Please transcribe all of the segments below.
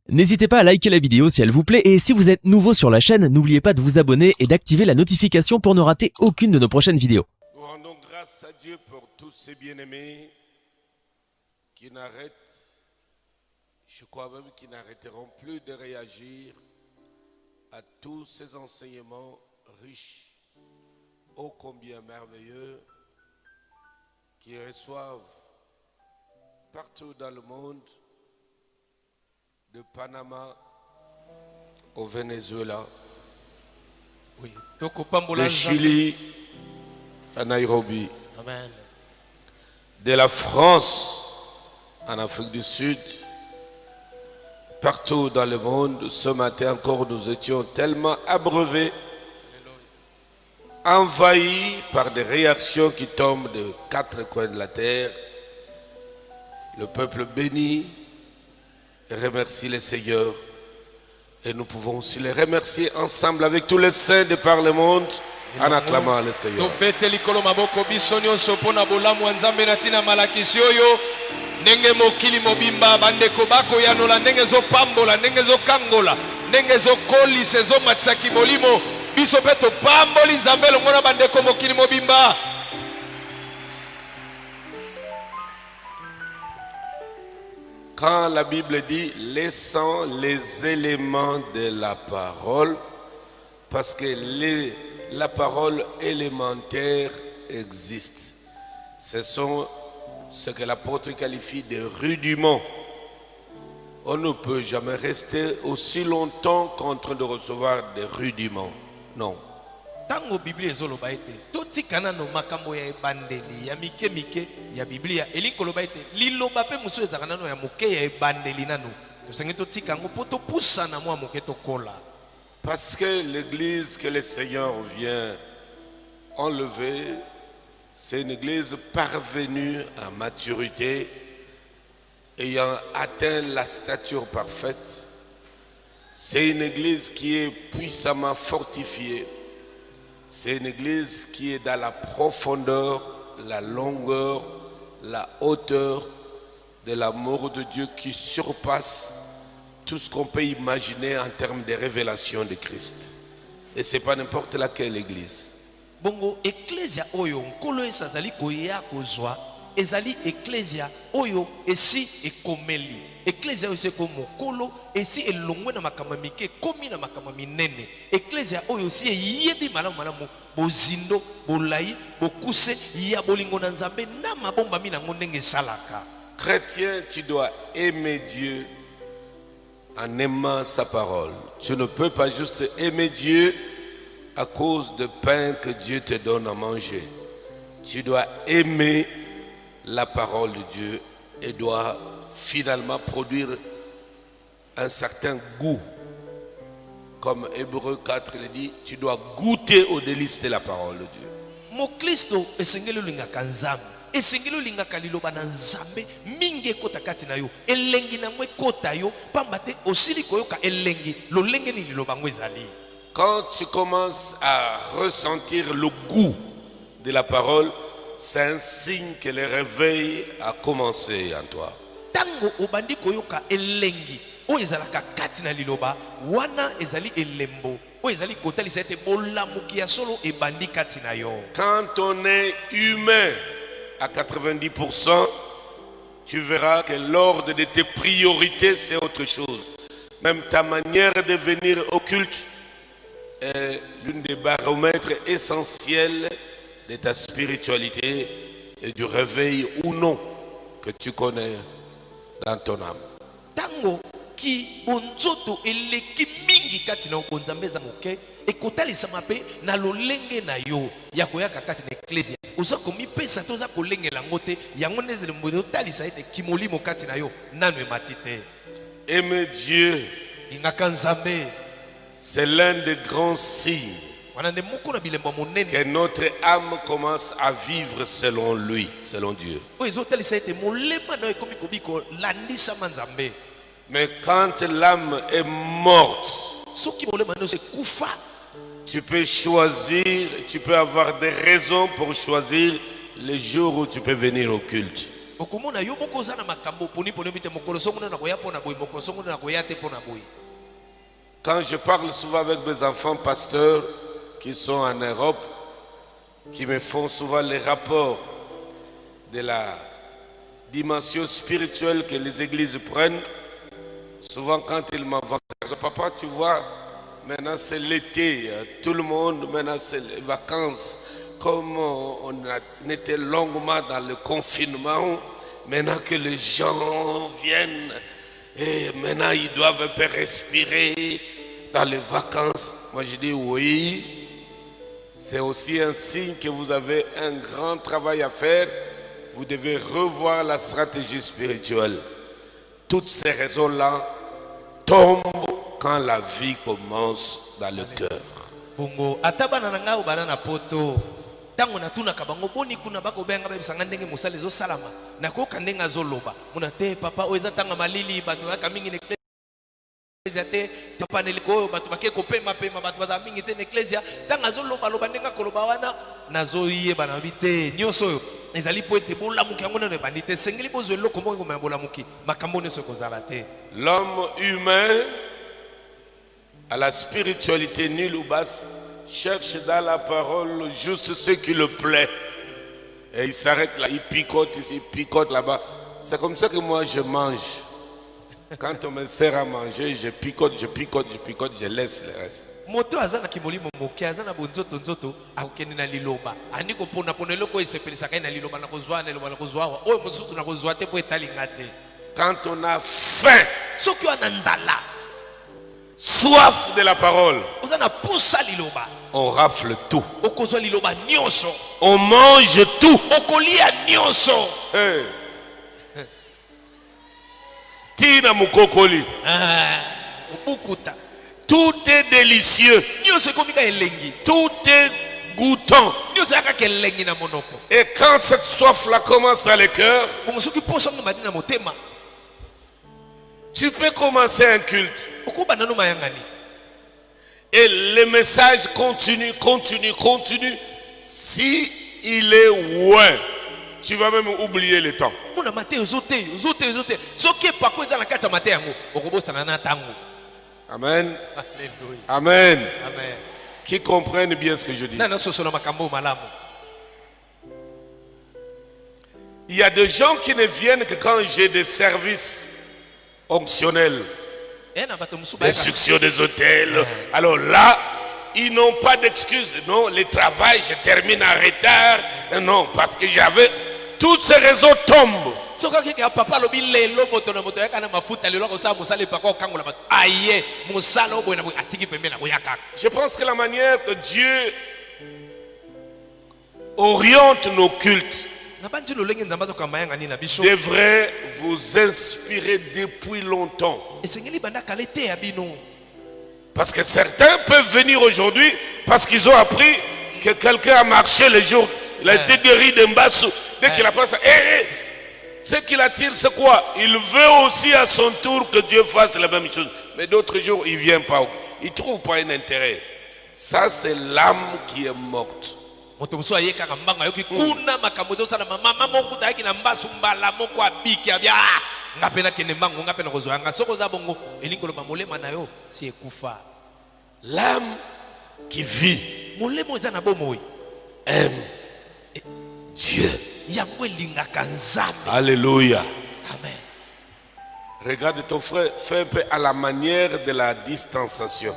N'hésitez pas à liker la vidéo si elle vous plaît et si vous êtes nouveau sur la chaîne, n'oubliez pas de vous abonner et d'activer la notification pour ne rater aucune de nos prochaines vidéos. Nous rendons grâce à Dieu pour tous ces bien-aimés qui n'arrêtent, je crois même qu'ils n'arrêteront plus de réagir à tous ces enseignements riches, ô combien merveilleux, qui reçoivent partout dans le monde, de Panama au Venezuela, de Chili à Nairobi, Amen. de la France en Afrique du Sud, partout dans le monde. Ce matin encore, nous étions tellement abreuvés, envahis par des réactions qui tombent de quatre coins de la terre. Le peuple béni remercie le Seigneur et nous pouvons aussi les remercier ensemble avec tous les saints de par le monde en acclamant le Seigneur. Ndenge mokili mobimba bandeko bako yanola ndenge zo pambola ndenge zo kangola ndenge zo kolisa zo matsaki molimo biso peto pamboli nzambe longona bandeko mokili mobimba. Quand la Bible dit laissant les éléments de la parole, parce que la parole élémentaire existe. Ce sont ce que l'apôtre qualifie de rudiments. On ne peut jamais rester aussi longtemps qu'en train de recevoir des rudiments. Non. Tango Biblia ezoloba ete totikana no makambo ya ebandeli ya mike mike ya Biblia elikoloba ete liloba pe musu ezakana no ya moke ya ebandeli nanu tosengi totika ngo poto pusana mwa moke tokola. Parce que l'église que le Seigneur vient enlever, c'est une église parvenue à maturité, ayant atteint la stature parfaite. C'est une église qui est puissamment fortifiée. C'est une église qui est dans la profondeur, la longueur, la hauteur de l'amour de Dieu qui surpasse tout ce qu'on peut imaginer en termes de révélation de Christ. Et ce n'est pas n'importe laquelle église. Bongo ecclesia oyo nkolo esazali koya kozwa ezali ecclesia oyo esi ekomeli ecclesia oyo seko mokolo esi elongwe na makambo mike komi na makambo minene ecclesia oyo si eyebi malamu malamu bozindo bolai bokuse ya bolingo na nzambe na mabomba minango ndenge salaka. Chrétien, tu dois aimer Dieu en aimant sa parole. Tu ne peux pas juste aimer Dieu à cause de pain que Dieu te donne à manger. Tu dois aimer la parole de Dieu et dois finalement produire un certain goût. Comme Hébreux 4 le dit, tu dois goûter aux délices de la parole de Dieu. Mo Kristo esengeli lingaka nzambe esengeli lingaka liloba na nzambe mingi ekota kati na yo elengi na mwe kota yo pamba te osili koyoka elengi lolenge ni liloba ngo ezali. Quand tu commences à ressentir le goût de la parole, c'est un signe que le réveil a commencé en toi. Tango obandi koyoka elengi o ezalaka kati na liloba wana ezali elembo o ezali kotalisa ete bolamuki ya solo ebandi kati na yo. Quand on est humain à 90%, tu verras que l'ordre de tes priorités c'est autre chose. Même ta manière de venir au culte est l'une des baromètres essentiels de ta spiritualité et du réveil ou non que tu connais dans ton âme. Tango ki bonzoto eleki mingi kati na okonzambe za moke ekotalisa mape na lolenge na yo ya koyaka kati na ecclesia oza komipesa toza kolengela ngo te yango ndezele mbono talisa ete kimolimo kati na yo nanu emati te. Aimer Dieu, ingaka nzambe c'est l'un des grands signes que notre âme commence à vivre selon lui, selon Dieu. Mais quand l'âme est morte, tu peux choisir, tu peux avoir des raisons pour choisir les jours où tu peux venir au culte. okomona yo moko oza na makambo poni bite mokolo songo na koya pona boy mokolo songo na koya te pona boy. Quand je parle souvent avec mes enfants pasteurs qui sont en Europe, qui me font souvent les rapports de la dimension spirituelle que les églises prennent, souvent quand ils m'envoient, papa, tu vois, maintenant c'est l'été, tout le monde, maintenant c'est les vacances, comme on était longuement dans le confinement, maintenant que les gens viennent, et maintenant ils doivent un peu respirer dans les vacances. Moi je dis oui, c'est aussi un signe que vous avez un grand travail à faire. Vous devez revoir la stratégie spirituelle. Toutes ces raisons-là tombent quand la vie commence dans le cœur. Bongo atabana nanga ubana na poto tango natuna kabango boni kuna bako benga bebisanga ndenge musale zo salama nakoka ndenga zoloba muna te papa oza tanga malili batu aka mingi ne ecclesia te papa neliko batu bake kopema pema batu baza mingi te ecclesia tanga zoloba loba ndenga koloba wana nazo yé bana bité nyoso yo ezali po ete bolamuki yango na bandite sengeli bozwe loko moko ma bolamuki makambo ne kozala te. L'homme humain à la spiritualité nulle ou basse cherche dans la parole juste ce qui le plaît. Et il s'arrête là, il picote ici, il picote là-bas. C'est comme ça que moi je mange. Quand on me sert à manger, je picote, je laisse le reste. Moto azana kimolimo moke azana bonzoto nzoto akokende na liloba ani ko pona pona loko esepelisa kai na liloba na kozwa na liloba na kozwa oyo mosusu na kozwa te po etalinga te. Quand on a faim, soki ana nzala soif de la parole, ozana pusa liloba on rafle tout, okozwa liloba nyonso, on mange tout, okolia nyonso. Tina mukokoli, ubukuta. Tout est délicieux. Tout est goûtant. Et quand cette soif-là commence dans le cœur, tu peux commencer un culte. Et le message continue. Si il est loin, tu vas même oublier le temps. Amen. Amen. Amen. Qui comprennent bien ce que je dis. Il y a des gens qui ne viennent que quand j'ai des services onctionnels, destruction des hôtels. Alors là, ils n'ont pas d'excuses. Non, le travail, je termine en retard. Non, parce que j'avais... Toutes ces raisons tombent. Je pense que la manière que Dieu oriente nos cultes devrait vous inspirer depuis longtemps. Parce que certains peuvent venir aujourd'hui parce qu'ils ont appris que quelqu'un a marché le jour. Il a été guéri d'un bassou. Dès qu'il a passé ça, ce qui l'attire, c'est quoi? Il veut aussi à son tour que Dieu fasse la même chose. Mais d'autres jours, il ne vient pas. Il ne trouve pas un intérêt. Ça, c'est l'âme qui est morte. L'âme qui vit aime Dieu. Alléluia. Amen. Regarde ton frère, fais un peu à la manière de la distanciation.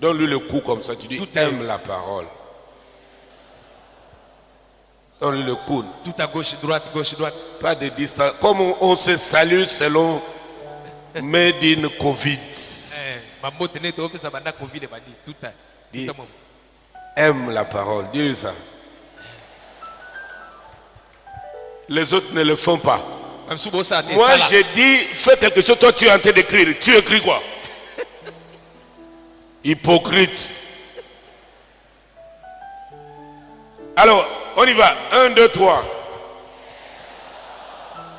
Donne-lui le coup comme ça. Tu dis, aime la parole. Donne-lui le coup. Tout à gauche, droite, gauche, droite. Pas de distance. Comme on se salue selon Made in Covid. Dis, aime la parole. Dis-lui ça. Les autres ne le font pas. Moi, j'ai dit, fais quelque chose. Toi, tu es en train d'écrire. Tu écris quoi? Hypocrite. Alors, on y va. 1, 2, 3.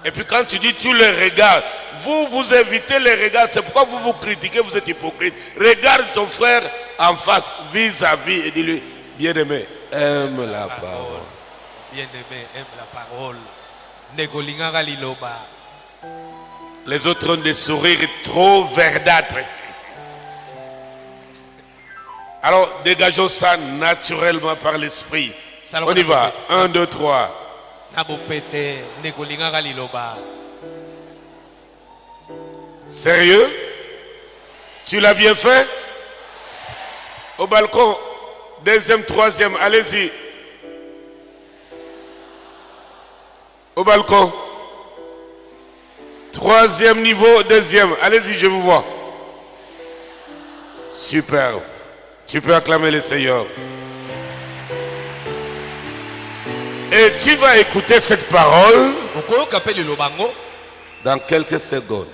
Et puis quand tu dis, tu les regardes. Vous évitez les regards. C'est pourquoi vous vous critiquez, vous êtes hypocrite. Regarde ton frère en face, vis-à-vis, et dis-lui, bien-aimé, aime la parole. Bien-aimé, aime la parole. nekolingaka liloba. Les autres ont des sourires trop verdâtres. Alors, dégageons ça naturellement par l'esprit. On y va. 1, 2, 3. Nabopete nekolingaka liloba. Sérieux? Tu l'as bien fait? Au balcon, deuxième, troisième, allez-y. Au balcon. Troisième niveau, deuxième. Allez-y, je vous vois. Super. Tu peux acclamer le Seigneur. Et tu vas écouter cette parole dans quelques secondes.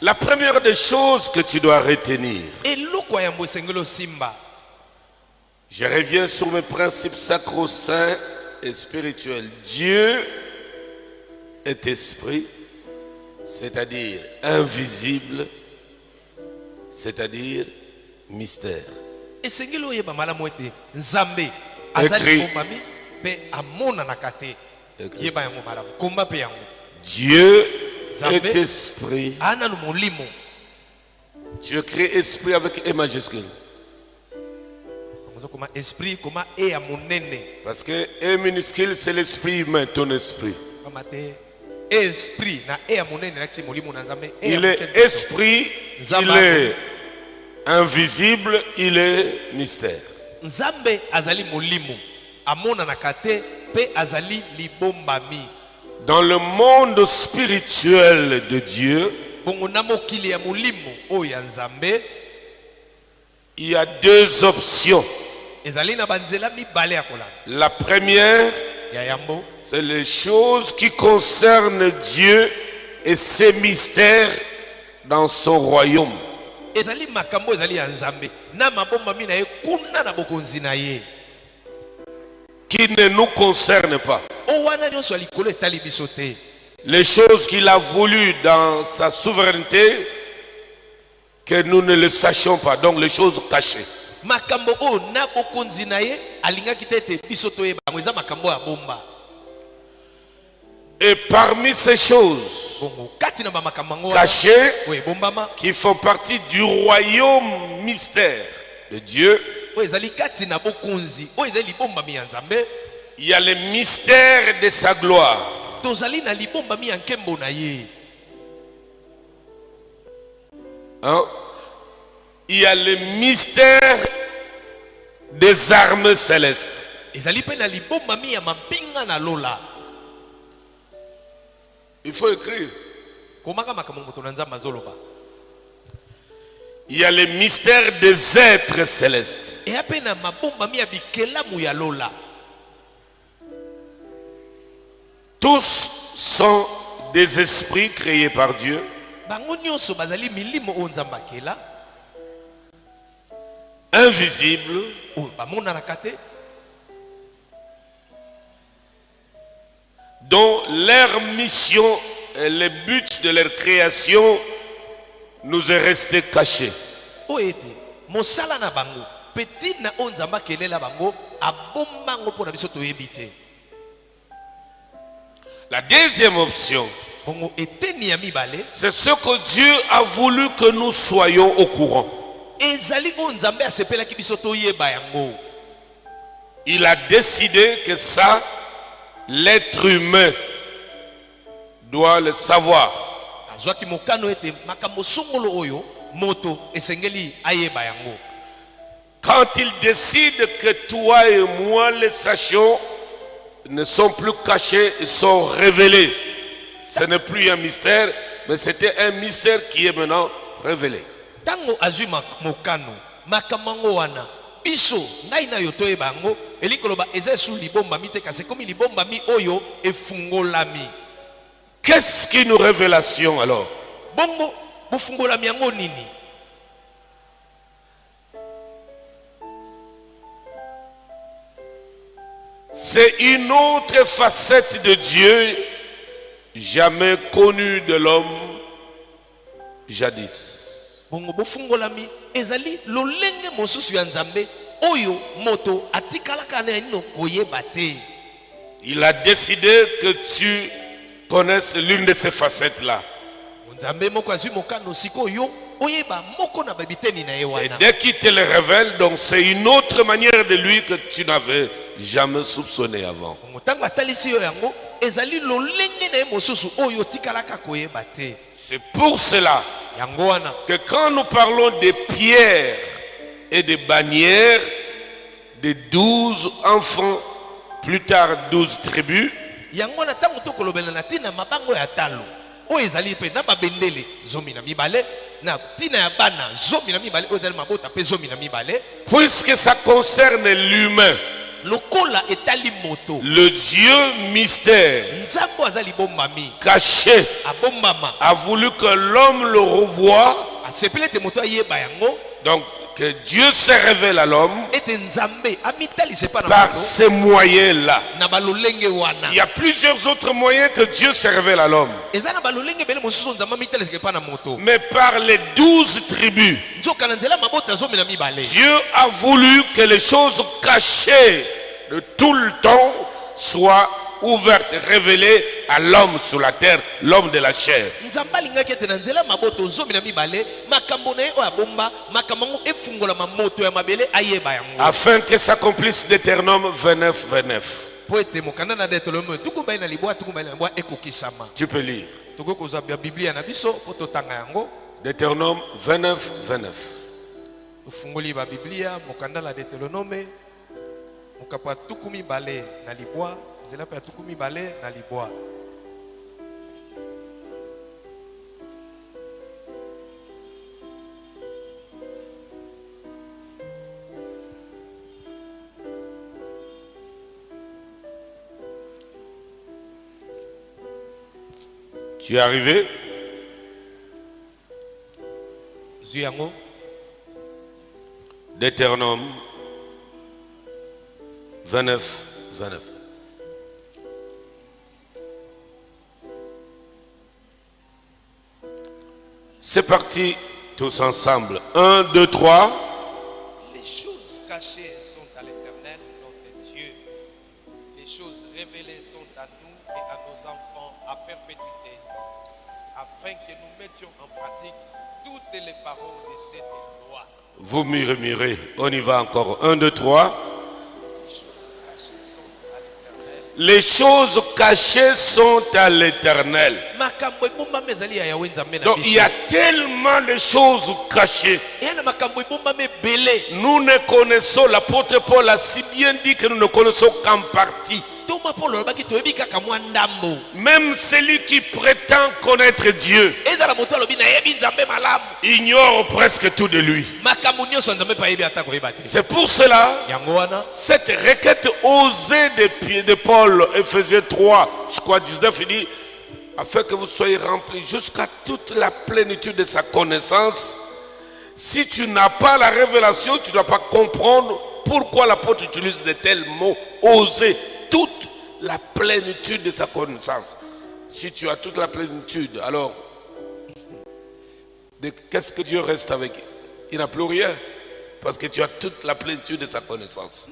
La première des choses que tu dois retenir. Je reviens sur mes principes sacro-saints et spirituels. Dieu est esprit, c'est-à-dire invisible, c'est-à-dire mystère. Écrit. Dieu est esprit. Tu écris esprit avec E majuscule. Parce que E minuscule, c'est l'esprit humain, ton esprit. Il est esprit, il est invisible, il est mystère. Nzambe azali molimo amona nakate pe azali libombami. Dans le monde spirituel de Dieu, il y a deux options. La première, c'est les choses qui concernent Dieu et ses mystères dans son royaume. Qui ne nous concernent pas. Les choses qu'il a voulu dans sa souveraineté, que nous ne le sachions pas. Donc les choses cachées. Et parmi ces choses cachées, qui font partie du royaume mystère de Dieu, il y a le mystère de sa gloire. Hein? Il y a le mystère des armes célestes. Il faut écrire. Il y a le mystère des êtres célestes. Tous sont des esprits créés par Dieu. Invisibles. Dont leur mission et le but de leur création nous est resté caché. La deuxième option, c'est ce que Dieu a voulu que nous soyons au courant. Il a décidé que ça, l'être humain doit le savoir. Quand il décide que toi et moi les sachions, ne sont plus cachés, ils sont révélés. Ce n'est plus un mystère, mais c'était un mystère qui est maintenant révélé. Qu'est-ce qu'une révélation alors? C'est une autre facette de Dieu jamais connue de l'homme jadis. Il a décidé que tu connaisses l'une de ces facettes-là. Et dès qu'il te le révèle, donc c'est une autre manière de lui que tu n'avais jamais soupçonné avant. C'est pour cela que quand nous parlons des pierres et des bannières des 12 enfants, plus tard 12 tribus, puisque ça concerne l'humain, le Dieu mystère caché a voulu que l'homme le revoie. Donc que Dieu se révèle à l'homme par ces moyens-là. Il y a plusieurs autres moyens que Dieu se révèle à l'homme. Mais par les 12 tribus, Dieu a voulu que les choses cachées de tout le temps soient ouvertes, révélées à l'homme sur la terre, l'homme de la chair. Afin que s'accomplisse Deutéronome 29, 29. Tu peux lire. Deutéronome 29, 29. Tu es arrivé? Deutéronome 29, 29. C'est parti tous ensemble. 1, 2, 3. Les choses cachées sont à l'Éternel, notre Dieu. Les choses révélées sont à nous et à nos enfants à perpétuité, afin que nous mettions en pratique toutes les paroles de cette loi. Vous murmurez. On y va encore. 1, 2, 3. Les choses cachées sont à l'Éternel. Donc il y a tellement de choses cachées. Nous ne connaissons, l'apôtre Paul a si bien dit que nous ne connaissons qu'en partie. Même celui qui prétend connaître Dieu ignore presque tout de lui. C'est pour cela, cette requête osée de Paul, Ephésiens 3, je crois 19, il dit, afin que vous soyez remplis jusqu'à toute la plénitude de sa connaissance. Si tu n'as pas la révélation, tu ne dois pas comprendre pourquoi l'apôtre utilise de tels mots, oser toute la plénitude de sa connaissance. Si tu as toute la plénitude, alors qu'est-ce que Dieu reste avec? Il n'a plus rien, parce que tu as toute la plénitude de sa connaissance.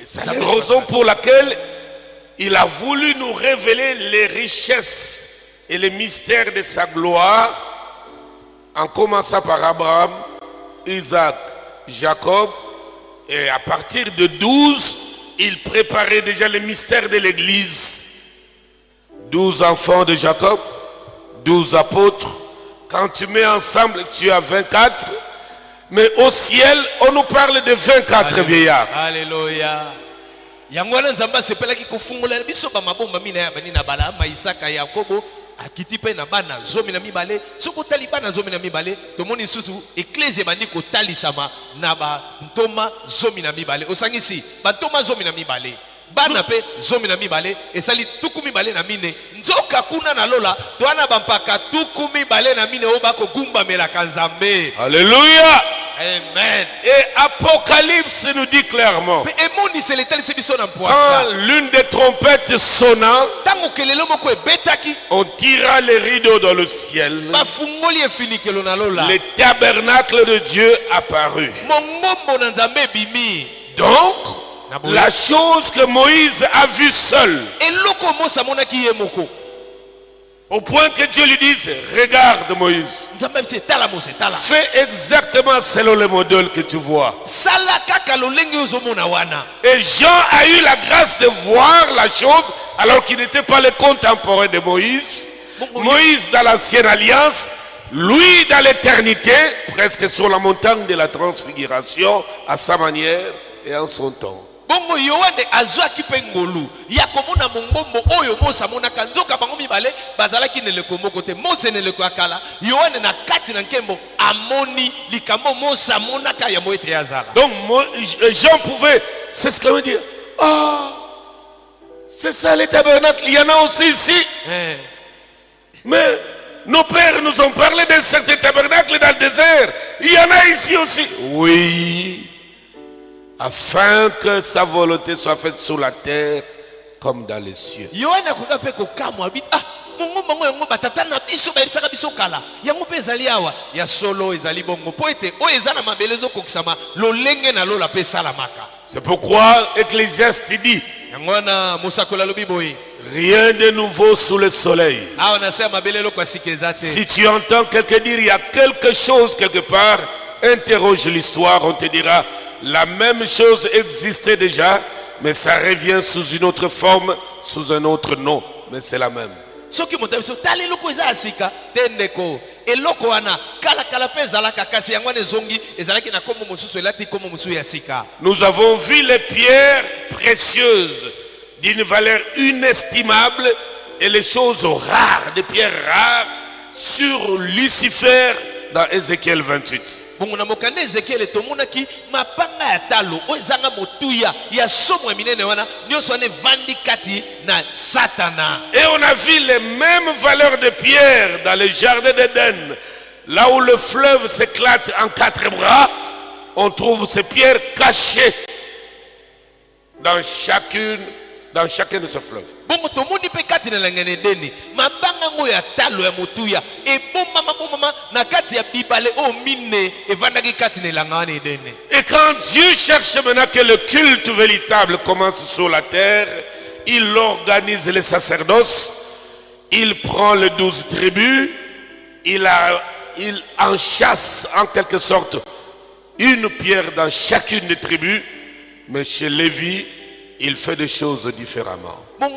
C'est la raison pour laquelle il a voulu nous révéler les richesses et les mystères de sa gloire, en commençant par Abraham, Isaac, Jacob, et à partir de 12, il préparait déjà les mystères de l'Église. 12 enfants de Jacob, 12 apôtres. Quand tu mets ensemble, tu as 24. Mais au ciel, on nous parle de 24 vieillards. Alléluia. Yangwana nzamba sepelaki kufungula biso ba mabomba mina ya bani na Balama, Isaka, Yakobo, akiti pe na bana zomi na mibale, soko taliba na zomi na mibale, tomoni susu ecclesia bandi ko talisama na ba ntoma zomi na mibale. Osangisi, ba ntoma zomi na mibale. Bana pe zomi na mibale, esali tuku mibale na mine. Nzoka kuna na lola, toana bampaka tuku mibale na mine oba ko gumba mela kanzambe. Alléluia. Amen. Et Apocalypse nous dit clairement. Quand l'une des trompettes sonna, on tira les rideaux dans le ciel. Le tabernacle de Dieu apparut. Donc, la chose que Moïse a vue seul, au point que Dieu lui dise, regarde Moïse, fais exactement selon le modèle que tu vois. Et Jean a eu la grâce de voir la chose alors qu'il n'était pas le contemporain de Moïse. Moïse dans l'ancienne alliance, lui dans l'éternité, presque sur la montagne de la transfiguration, à sa manière et en son temps. Bongo Yohane azwaki pe ngolu ya komona mongombo oyo Mosa monaka nzoka bango mibale bazalaki ne lekomoko te Mose ne lekakala Yohane na kati na nkembo amoni likambo Mosa monaka ya moete yazala. Donc Jean pouvait s'exclamer dire ah c'est ça les tabernacles, il y en a aussi ici. Mais nos pères nous ont parlé d'un certain tabernacle dans le désert, il y en a ici aussi. Oui, afin que sa volonté soit faite sur la terre comme dans les cieux. C'est pourquoi Ecclésiaste dit rien de nouveau sous le soleil. Si tu entends quelqu'un dire il y a quelque chose quelque part, interroge l'histoire, on te dira la même chose existait déjà, mais ça revient sous une autre forme, sous un autre nom, mais c'est la même. Nous avons vu les pierres précieuses d'une valeur inestimable et les choses rares, des pierres rares sur Lucifer dans Ézéchiel 28. Et on a vu les mêmes valeurs de pierre dans le jardin d'Éden. Là où le fleuve s'éclate en 4 bras, on trouve ces pierres cachées dans chacun de ces fleuves. Et quand Dieu cherche maintenant que le culte véritable commence sur la terre, il organise les sacerdoces, il prend les 12 tribus, il enchasse en quelque sorte une pierre dans chacune des tribus, mais chez Lévi, il fait des choses différemment. Mais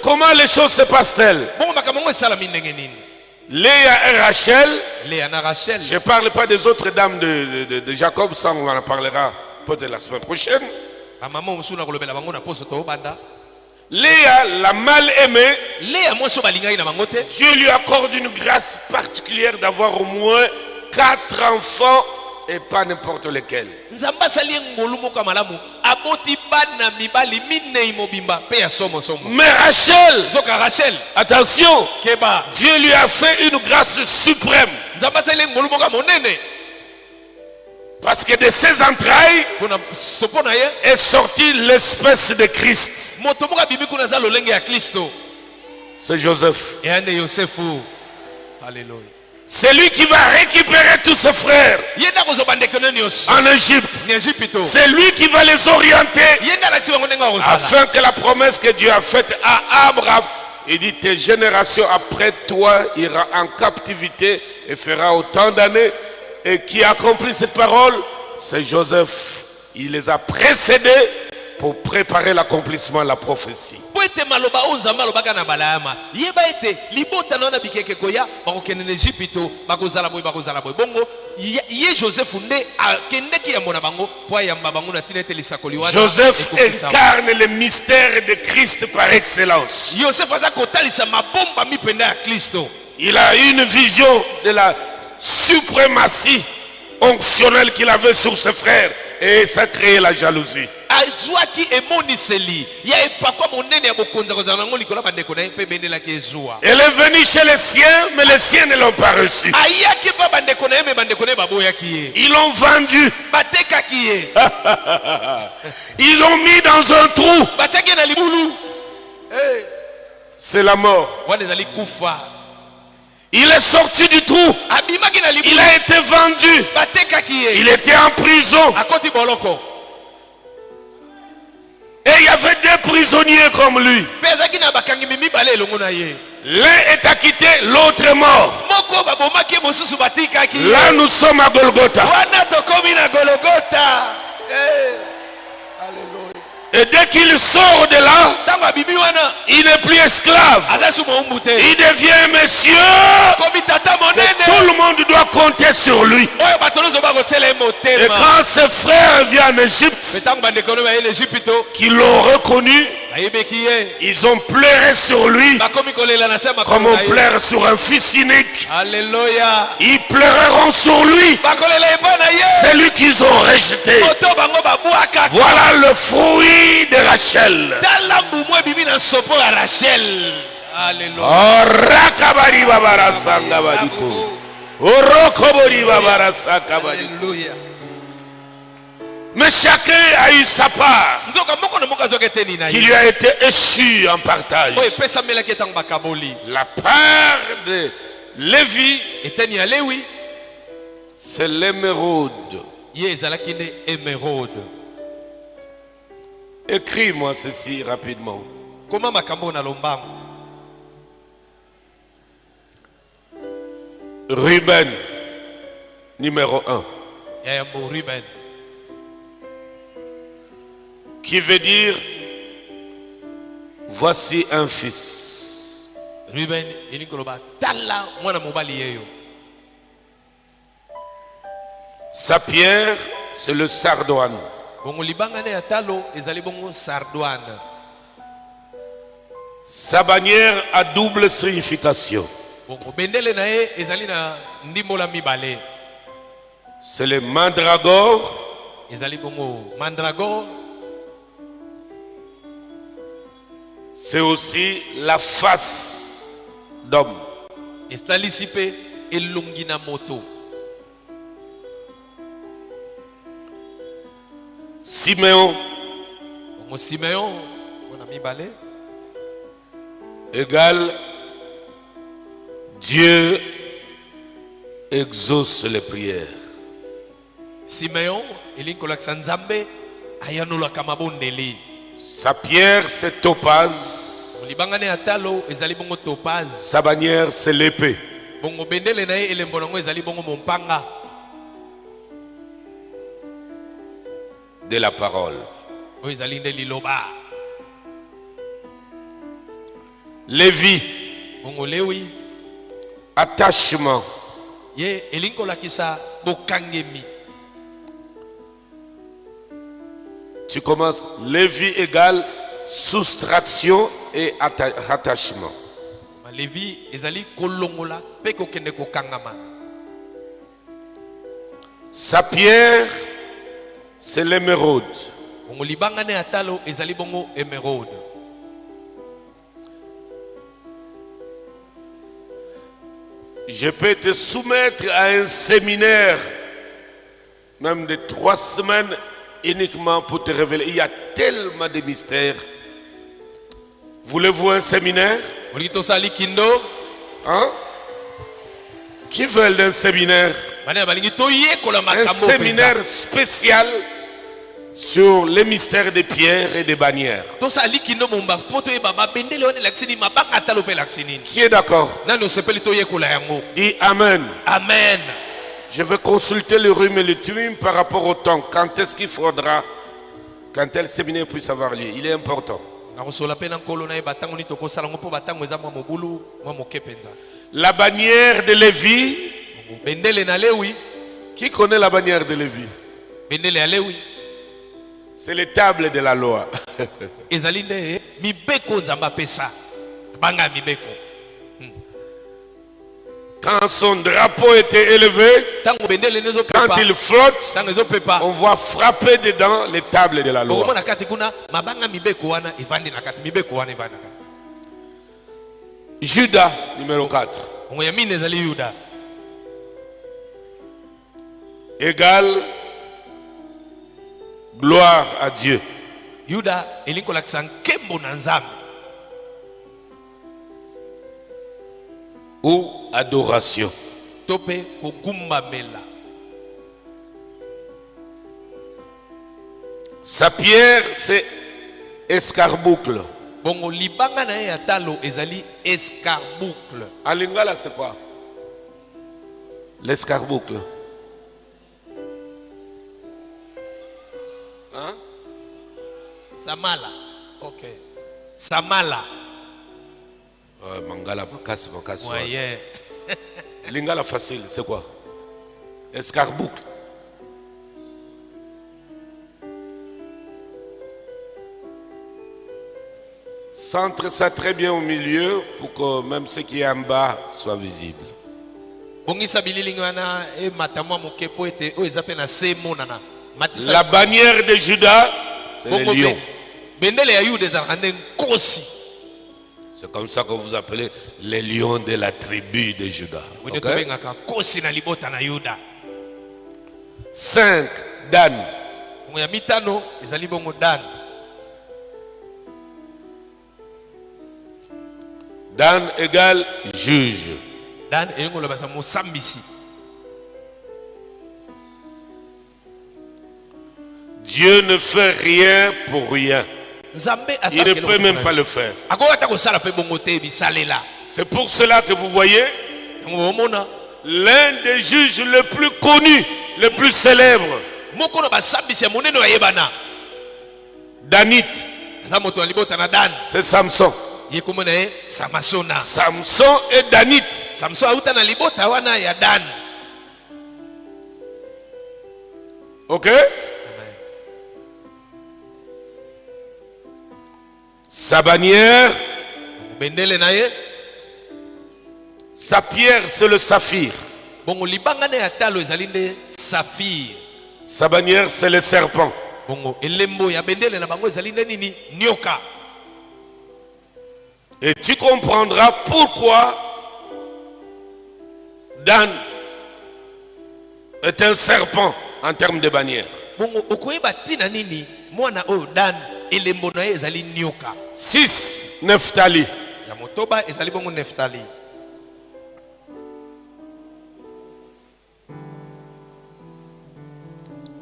comment les choses se passent-elles? Léa et Rachel, je ne parle pas des autres dames de Jacob, ça on en parlera peut-être la semaine prochaine. Léa, la mal-aimée, Dieu lui accorde une grâce particulière d'avoir au moins 4 enfants et pas n'importe lesquels. Mais Rachel, attention, Dieu lui a fait une grâce suprême. Parce que de ses entrailles est sorti l'espèce de Christ. C'est Joseph. C'est lui qui va récupérer tous ses frères en Égypte. C'est lui qui va les orienter afin que la promesse que Dieu a faite à Abraham, il dit tes générations après toi ira en captivité et fera autant d'années. Et qui accomplit cette parole, c'est Joseph. Il les a précédés pour préparer l'accomplissement de la prophétie. Joseph incarne le mystère de Christ par excellence. Il a une vision de la suprématie onctionnelle qu'il avait sur ses frères et ça a créé la jalousie. azwaki emoniseli ya epakwa monene ya bokonza kozala nango likolo bandeko na ye mpe ebendelaki ezwa. Elle est venue chez les siens, mais les siens ne l'ont pas reçu. ayaki pa bandeko na ye me bandeko na ye baboyaki ye. Ils l'ont vendu. batekaki ye. Ils l'ont mis dans un trou. batiaki ye na libulu. C'est la mort. wana ezali kufa. Il est sorti du trou. abimaki na libulu. Il a été vendu. batekaki ye. Il était en prison. akoti boloko. Et il y avait deux prisonniers comme lui. mpe azalaki na bakangimi mibale elongo na ye. L'un est acquitté, l'autre est mort. moko babomaki ye mosusu batikaki ye. Là, nous sommes à Golgotha. wana tokomi na gologota. Alléluia. Et dès qu'il sort de là, ntango abimi wana il n'est plus esclave. aza su moumbu te. Il devient monsieur. komi tata Que monene tout le monde doit compter sur lui. oyo bato nyonso bakotela ye Et motema. quand ses frères viennent en Égypte, mpe ntango bandeko no baye na Ejipito qu'ils l'ont reconnu, bayebeki ye. ils ont pleuré sur lui bakomi kolela na se ya comme makolo on na ye. pleure sur un fils unique. Alléluia. Ils pleureront sur lui, bakolela epai na ye. celui qu'ils ont rejeté. moto bango babwakaka. Voilà le fruit de Rachel. tala mbumu ebimi na sopo ya Rachel. Alléluia. Orakabari babara sanga badiko. Orokobori babara sanga badiko. Alléluia. Mais chacun a eu sa part nzoka moko na moko azwaki eteni na qui ye. lui a été échue en partage. oyo epesamelaki ntango bakaboli. La part de Lévi, eteni ya Lewi c'est l'émeraude. ye ezalaki nde émeraude. Écris-moi ceci rapidement. koma makambo na lombango. Ruben, numéro 1. ya yambo Ruben Qui veut dire, voici un fils. Ruben elingi koloba tala mwana mobali yeyo. Sa pierre, c'est le sardoine. bongo libanga ne ya talo ezali bongo sardoine. Sa bannière a double signification. bongo bendele na ye ezali na ndimbola mibale. C'est le mandragore ezali bongo mandragore. c'est aussi la face d'homme. estalisi mpe elongi na moto. Siméon bongo Simeon wana mibale égale Dieu exauce les prières. Simeon elingi kolakisa nzambe ayanolaka mabondeli. Sa pierre, c'est topaz. libanga ne ya talo ezali bongo topaz. Sa bannière, c'est l'épée. bongo bendele na ye elembo nango ezali bongo mompanga De la parole. oyo ezali nde liloba. Lévi, bongo Lewi attachement. ye elingi kolakisa bokangemi. Tu commences. Lévi égale soustraction et rattachement. Levi ezali kolongola pe kokende kokangama. Sa pierre, c'est l'émeraude. bongo libanga ne ya talo ezali bongo émeraude. Je peux te soumettre à un séminaire, même de 3 semaines, uniquement pour te révéler. Il y a tellement de mystères. Voulez-vous un séminaire? olingi tosali kindo. Hein? Qui veulent un séminaire? bana balingi toyekola Un makambo séminaire spécial sur les mystères des pierres et des bannières. tosali kindo momba po toyeba mabendele wana elakisi nini mabanga ya talo mpe elakisi nini. Qui est d'accord? nani osepeli toyekola yango. Dis Amen. Amen. Je vais consulter le rhume et le thume par rapport au temps. Quand est-ce qu'il faudra qu'un tel séminaire puisse avoir lieu? Il est important. nakosola mpe na nkolo na ye batango nini tokosala ngo mpo batango eza mwa mobulu mwa moke mpenza. La bannière de Lévi. bendele na Lewi. Qui connaît la bannière de Lévi? bendele ya Lewi C'est les tables de la loi. ezali nde mibeko nzambe apesa banga ya mibeko. Quand son drapeau était élevé, quand il flotte, on voit frapper dedans les tables de la loi. Judas, numéro 4. Égale gloire à Dieu. Ou adoration. Sa pierre, c'est escarboucle. Bongo libanga na ya talo ezali escarboucle. En lingala, c'est quoi? L'escarboucle. Hein? Samala. Ok. Samala. Mangala, makas. Ouais. Lingala facile, c'est quoi? Escarboucle. Centre ça très bien au milieu pour que même ce qui est en bas soit visible. La bannière de Judas, c'est le lion. C'est comme ça que vous appelez les lions de la tribu de Judas. Okay? 5, Dan. Dan égale juge. Dieu ne fait rien pour rien. Il ne peut même pas le faire. C'est pour cela que vous voyez l'un des juges le plus connu, le plus célèbre, Danite, c'est Samson. Samson et Danite. Ok? Sa bannière, sa pierre, c'est le saphir. Sa bannière, c'est le serpent. Et tu comprendras pourquoi Dan est un serpent en termes de bannière. 6, Nephtali.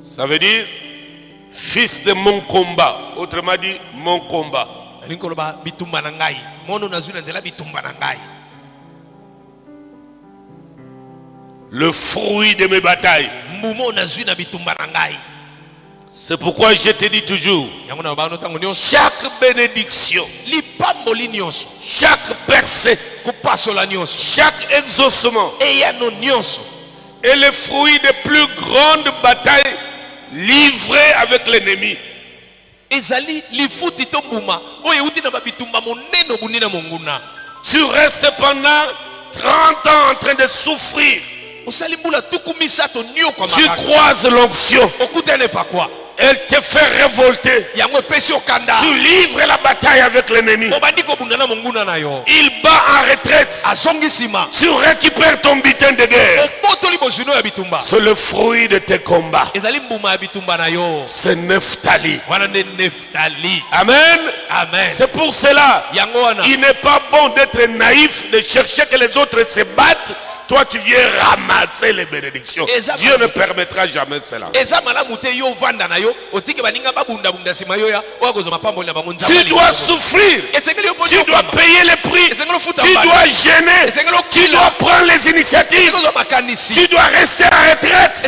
Ça veut dire fils de mon combat. Autrement dit, mon combat. Le fruit de mes batailles. C'est pourquoi je te dis toujours, chaque bénédiction, chaque percée, chaque exaucement est le fruit des plus grandes batailles livrées avec l'ennemi. Tu restes pendant 30 ans en train de souffrir. Tu croises l'onction. Elle te fait révolter. Tu livres la bataille avec l'ennemi. Il bat en retraite. Tu récupères ton butin de guerre. C'est le fruit de tes combats. C'est Nephtali. Amen. C'est pour cela il n'est pas bon d'être naïf, de chercher que les autres se battent. Toi, tu viens ramasser les bénédictions. Dieu ne permettra jamais cela. Tu dois souffrir. Tu dois payer les prix. Tu dois gêner. Tu dois prendre les initiatives. Tu dois rester en retraite.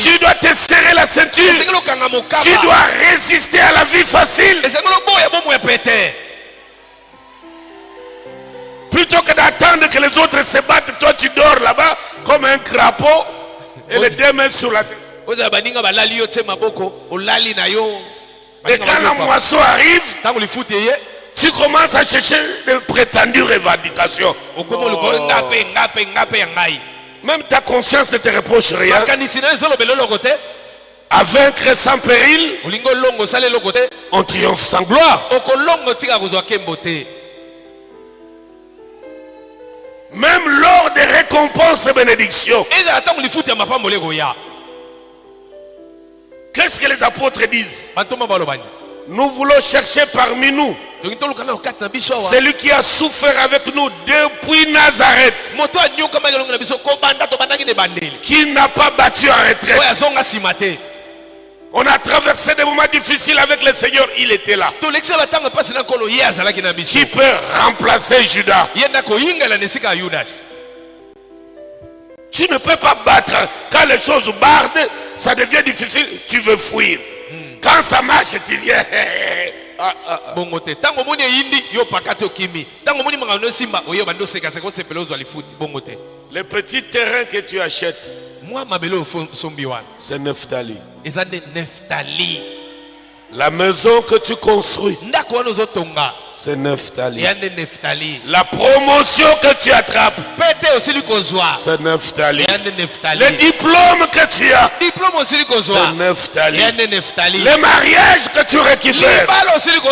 Tu dois te serrer la ceinture. Tu dois résister à la vie facile. Plutôt que d'attendre que les autres se battent, toi tu dors là-bas comme un crapaud et les deux mains sur la tête. Et quand la moisson arrive, tu commences à chercher de prétendues revendications. Même ta conscience ne te reproche rien. À vaincre sans péril, on triomphe sans gloire. Même lors des récompenses et bénédictions. Qu'est-ce que les apôtres disent? Nous voulons chercher parmi nous celui qui a souffert avec nous depuis Nazareth, qui n'a pas battu en retraite. On a traversé des moments difficiles avec le Seigneur, il était là. Qui peut remplacer Judas? Tu ne peux pas battre. Quand les choses bardent, ça devient difficile, tu veux fuir. Quand ça marche, tu viens. Le petit terrain que tu achètes, c'est Nephtali. La maison que tu construis, c'est Nephtali. La promotion que tu attrapes, c'est Nephtali. Le diplôme que tu as, c'est Nephtali. Le mariage que tu récupères,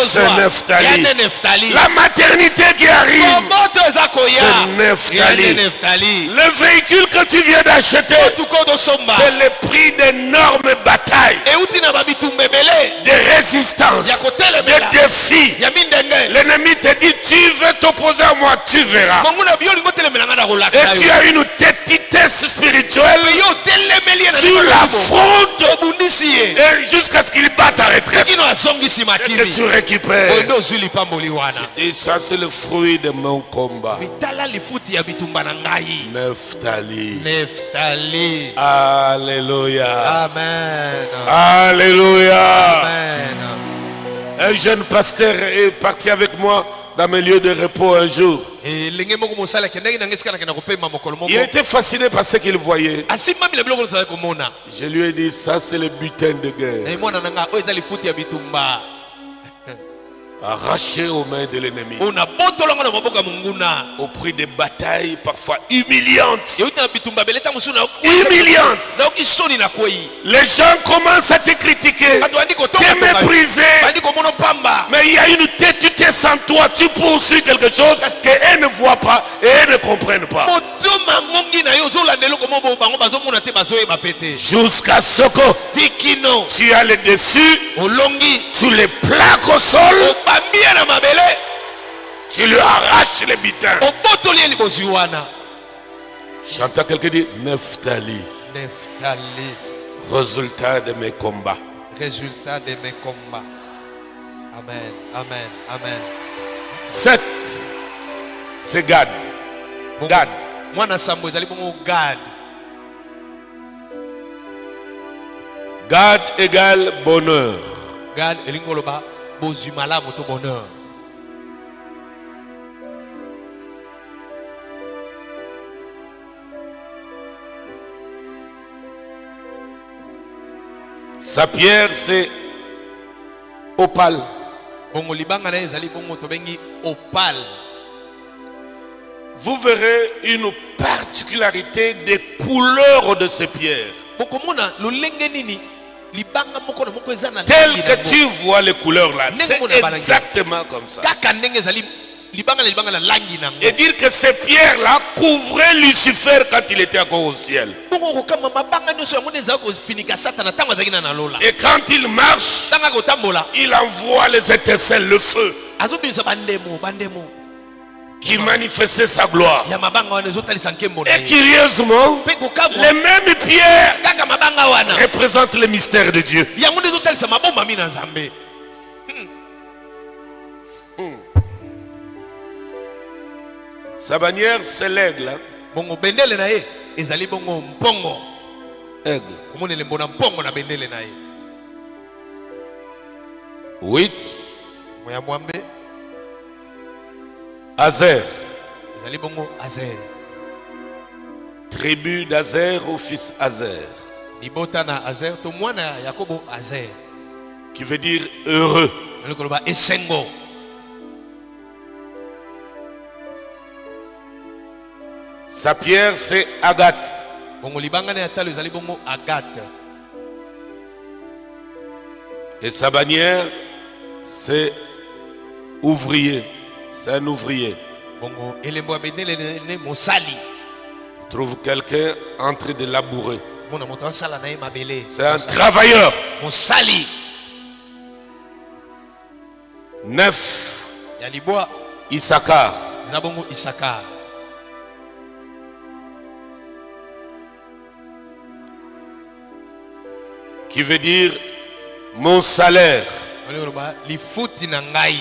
c'est Nephtali. La maternité qui arrive, c'est Nephtali. Le véhicule que tu viens d'acheter, c'est le prix d'énormes batailles, de résistance, de défis. L'ennemi te dit, tu veux t'opposer à moi, tu verras. Et tu as une tétitesse spirituelle, tu l'affrontes jusqu'à ce qu'il batte ta retraite et que tu récupères. Et ça, c'est le fruit de mon combat. Nephtali. Alléluia. Amen. Alléluia. Amen. Un jeune pasteur est parti avec moi dans mes lieux de repos un jour. Il était fasciné par ce qu'il voyait. Je lui ai dit, ça c'est le butin de guerre. Arraché aux mains de l'ennemi, au prix de batailles parfois humiliantes. Les gens commencent à te critiquer, te mépriser, mais il y a une tétitesse en toi. Tu poursuis quelque chose qu'elles ne voient pas et elles ne comprennent pas, jusqu'à ce que tu as le dessus, tu les plaques au sol, tu lui arraches les butins. J'entends quelqu'un dire Nephtali. Résultat de mes combats. Amen. Amen. Amen. 7, c'est Gad. Gad. Gad égale bonheur. Gad elingoloba bozumala moto bonheur. Sa pierre c'est opale. Bongo libanga na ezali bongo to bengi opale. Vous verrez une particularité des couleurs de ces pierres. Bokomona lolenge nini libanga moko na moko ezana tel que tu vois les couleurs là, c'est exactement comme ça. Kaka ndenge ezali libanga la langi nango. Et dire que ces pierres là couvraient Lucifer quand il était encore au ciel. Et quand il marche, il envoie les étincelles, le feu, qui manifestait sa gloire. Et curieusement, les mêmes pierres représentent le mystère de Dieu. Sa bannière c'est l'aigle. Aigle. 8. Azer. Tribu d'Azer au fils Azer. Qui veut dire heureux. Sa pierre, c'est Agathe. bongo libanga na talo ezali bongo Agathe. Et sa bannière, c'est ouvrier. C'est un ouvrier. Bongo elembo abendele ne mosali. Trouve quelqu'un en train de labourer. Mona moto sala na mabele. C'est un travailleur. Mosali. 9. Yaliboa Issachar. Zabongo Issachar. Qui veut dire mon salaire. Li futi na ngai.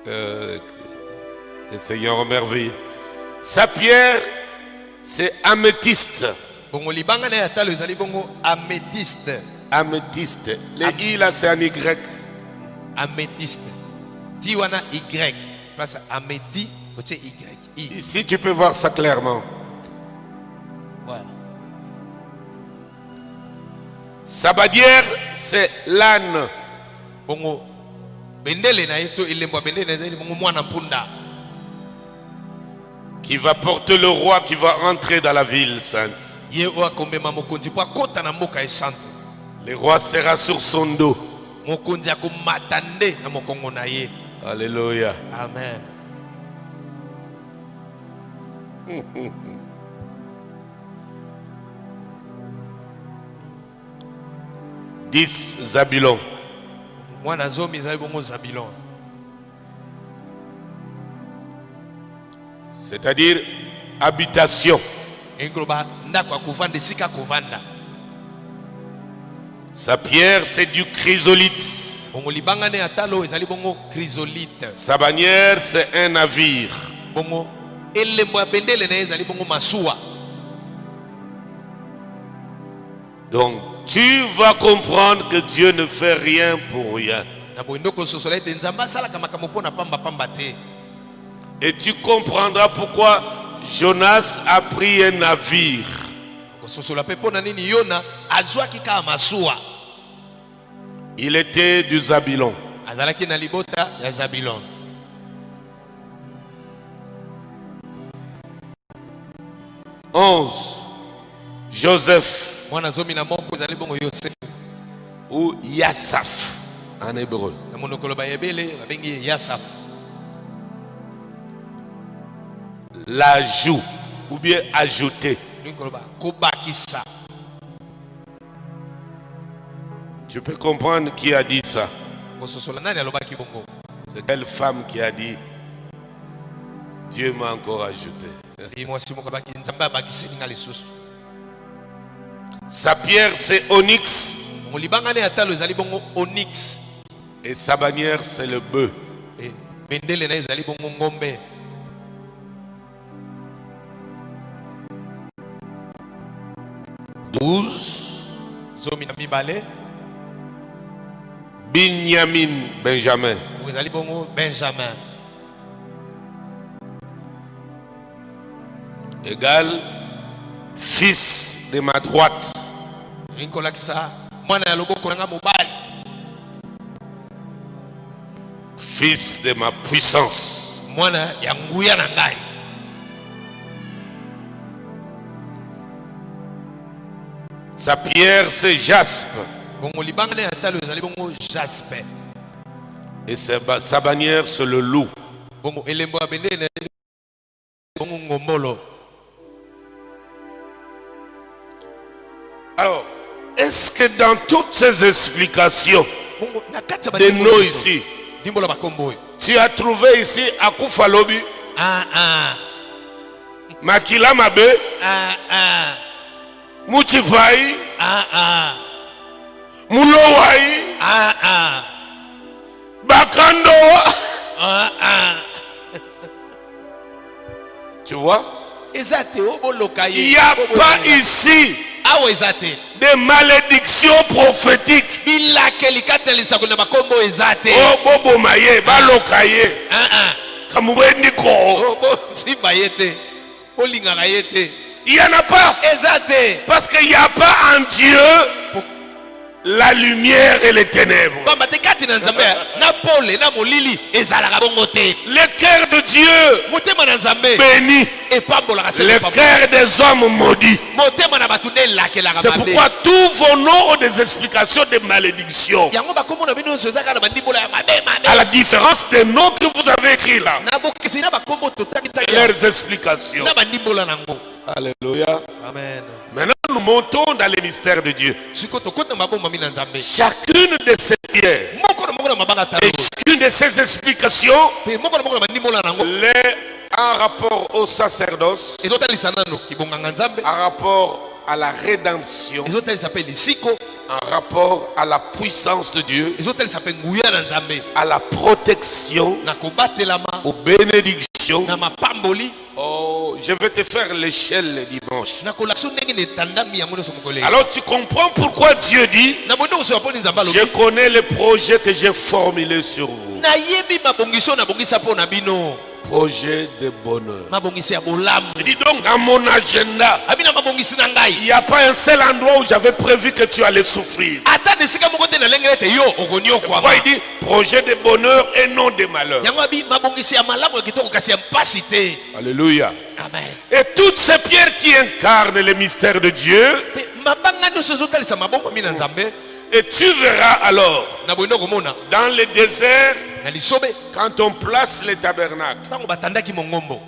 Le Seigneur merveille. Sa pierre, c'est améthyste. Bongo libanga na talo ezali bongo améthyste. Améthyste. Le I là, c'est un Y. Améthyste. Diwana Y. Place amédi, c'est Y. I. Ici, tu peux voir ça clairement. Voilà. Sa bannière, c'est l'âne. Bongo bendele na eto ilembo bendele na ezali bongo mwana mpunda. Qui va porter le roi qui va entrer dans la ville sainte. Ye o akomema mokonzi po akota na mboka esante. Le roi sera sur son dos. Mokonzi akomata nde na mokongo na ye. Alléluia. Amen. Dix Zabulon. Mwana zomi ezali bongo Zabulon. C'est-à-dire habitation. Engloba ndako akovanda esika kovanda. Sa pierre, c'est du chrysolite. Bongo libanga ne atalo ezali bongo chrysolite. Sa bannière, c'est un navire. Bongo elembo ya bendele na ezali bongo masuwa. Donc, tu vas comprendre que Dieu ne fait rien pour rien. Na boindoko sosola ete nzamba sala kama kamopona pamba pamba te. Et tu comprendras pourquoi Jonas a pris un navire. Il était du Zabulon. 11. Joseph ou Yassaf en hébreu. L'ajout ou bien ajouter. Tu peux comprendre qui a dit ça. C'est telle femme qui a dit Dieu m'a encore ajouté. Sa pierre c'est onyx. Et sa bannière c'est le bœuf. 12. Benjamin. Égal fils de ma droite. Fils de ma puissance. Sa pierre c'est jaspe. Et sa bannière c'est le loup. Alors, est-ce que dans toutes ces explications de nous ici, tu as trouvé ici Akufa Lobi, Makila Mabe, Muchipai, Mulowai, Bakando. Tu vois? Il n'y a pas ici de malédiction prophétique. Oh, Bobo Maye, Balokaye, Kamouendiko. Il n'y en a pas. Parce qu'il n'y a pas en Dieu la lumière et les ténèbres. kati na nzambe na pole na molili ezalaka bongo te. Le cœur de Dieu motema na nzambe béni, epambolaka se le cœur des hommes maudits. motema na bato nde elakelaka C'est mabe. pourquoi tous vos noms ont des explications de malédiction. yango bakombo na bino nyonso ezaka na bandimbola ya mabe À la mabe différence des noms que vous avez écrits là, na bokisi na bakombo totangitaki leurs explications. na bandimbola nango. Alléluia. Amen. Maintenant, nous montons dans les mystères de Dieu. sikoyo tokota mabomami na nzambe Chacune de ces pierres moko na moko na mabanga et talo chacune de ces explications mpe moko na moko na bandimbola nango les en rapport au sacerdoce, ezotalisa nano kibonganga nzambe, en rapport à la rédemption, ezotalisa mpe lisiko, en rapport à la puissance de Dieu, ezotalisa mpe nguya na nzambe à la protection, na kobatelama aux bénédictions. na mapamboli. Oh, je vais te faire l'échelle le dimanche. na kolakisa ndenge na etandami yango nyonso mokolo. Alors tu comprends pourquoi Dieu dit, na bondo kosoba mpo ni nzambe alobi je connais les projets que j'ai formulés sur vous. nayebi mabongiso nabongisa mpo na bino, Projet de bonheur. mabongisi ya bolamu. Je dis donc, dans mon agenda, abi na mabongisi na ngai il n'y a pas un seul endroit où j'avais prévu que tu allais souffrir. ata na esika moko te nalengeli ete yo okoniokwama. Pourquoi il dit projet de bonheur et non de malheur. yango abi mabongisi ya malamu ya kitoko kasi ya mpasi te. Alléluia. Amen. Et toutes ces pierres qui incarnent les mystères de Dieu, Pe mabanga nyonso ezotalisa mabomami na nzambe. et tu verras alors, na boyendo komona dans le désert, na lisobe quand on place les tabernacles, ntango batandaki mongombo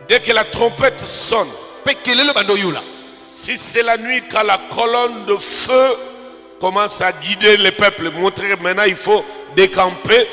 dès que la trompette sonne, mpe kelelo bando yula, si c'est la nuit quand la colonne de feu commence à guider le peuple, montrer maintenant il faut décamper,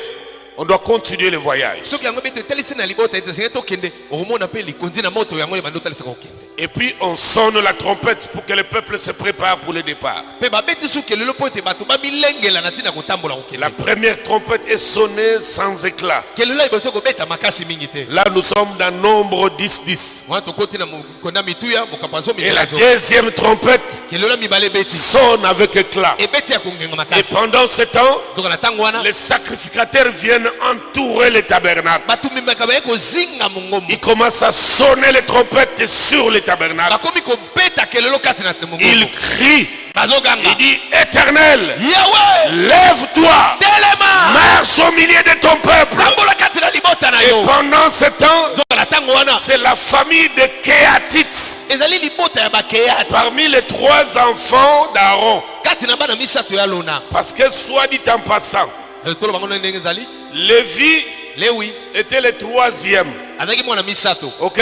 on doit continuer le voyage. soki yango mpe totalisi na libota ete senge tokende okomona mpe likonzi na moto yango bando otalisaka kokende. Et puis on sonne la trompette pour que le peuple se prépare pour le départ. mpe babeti so kelelo mpo ete bato bamilengela na ntina kotambola La kokende. première trompette est sonnée sans éclat. kelelo ya liboso kobeta makasi mingi te. Là nous sommes dans nombre 10-10. wana tokoti na mokonda mituya mokambo azo Et la mitelazo deuxième trompette kelelo ya mibale ebeti sonne avec éclat. ebeti ya kongenga Et makasi. pendant ce temps, donc na ntango wana les sacrificateurs viennent entourer le tabernacle. bato mimaka baye kozinga mongombo, Ils commencent à sonner les trompettes sur le tabernacle. bakomi kobeta kelelo kati na Il mongombo, crie, bazoganga il dit, Éternel, yawe lève-toi, telema marche au milieu de ton peuple. tambola kati na libota na Et yo. pendant ce temps, donc na ntango wana c'est la famille de Kéatites. ezali libota ya bakeyati Parmi les 3 enfants d'Aaron. kati na bana misato ya lona. Parce que soit dit en passant, toloba ngo ndenge ezali Lévi lewi était le 3e. azalaki mwana misato, Ok?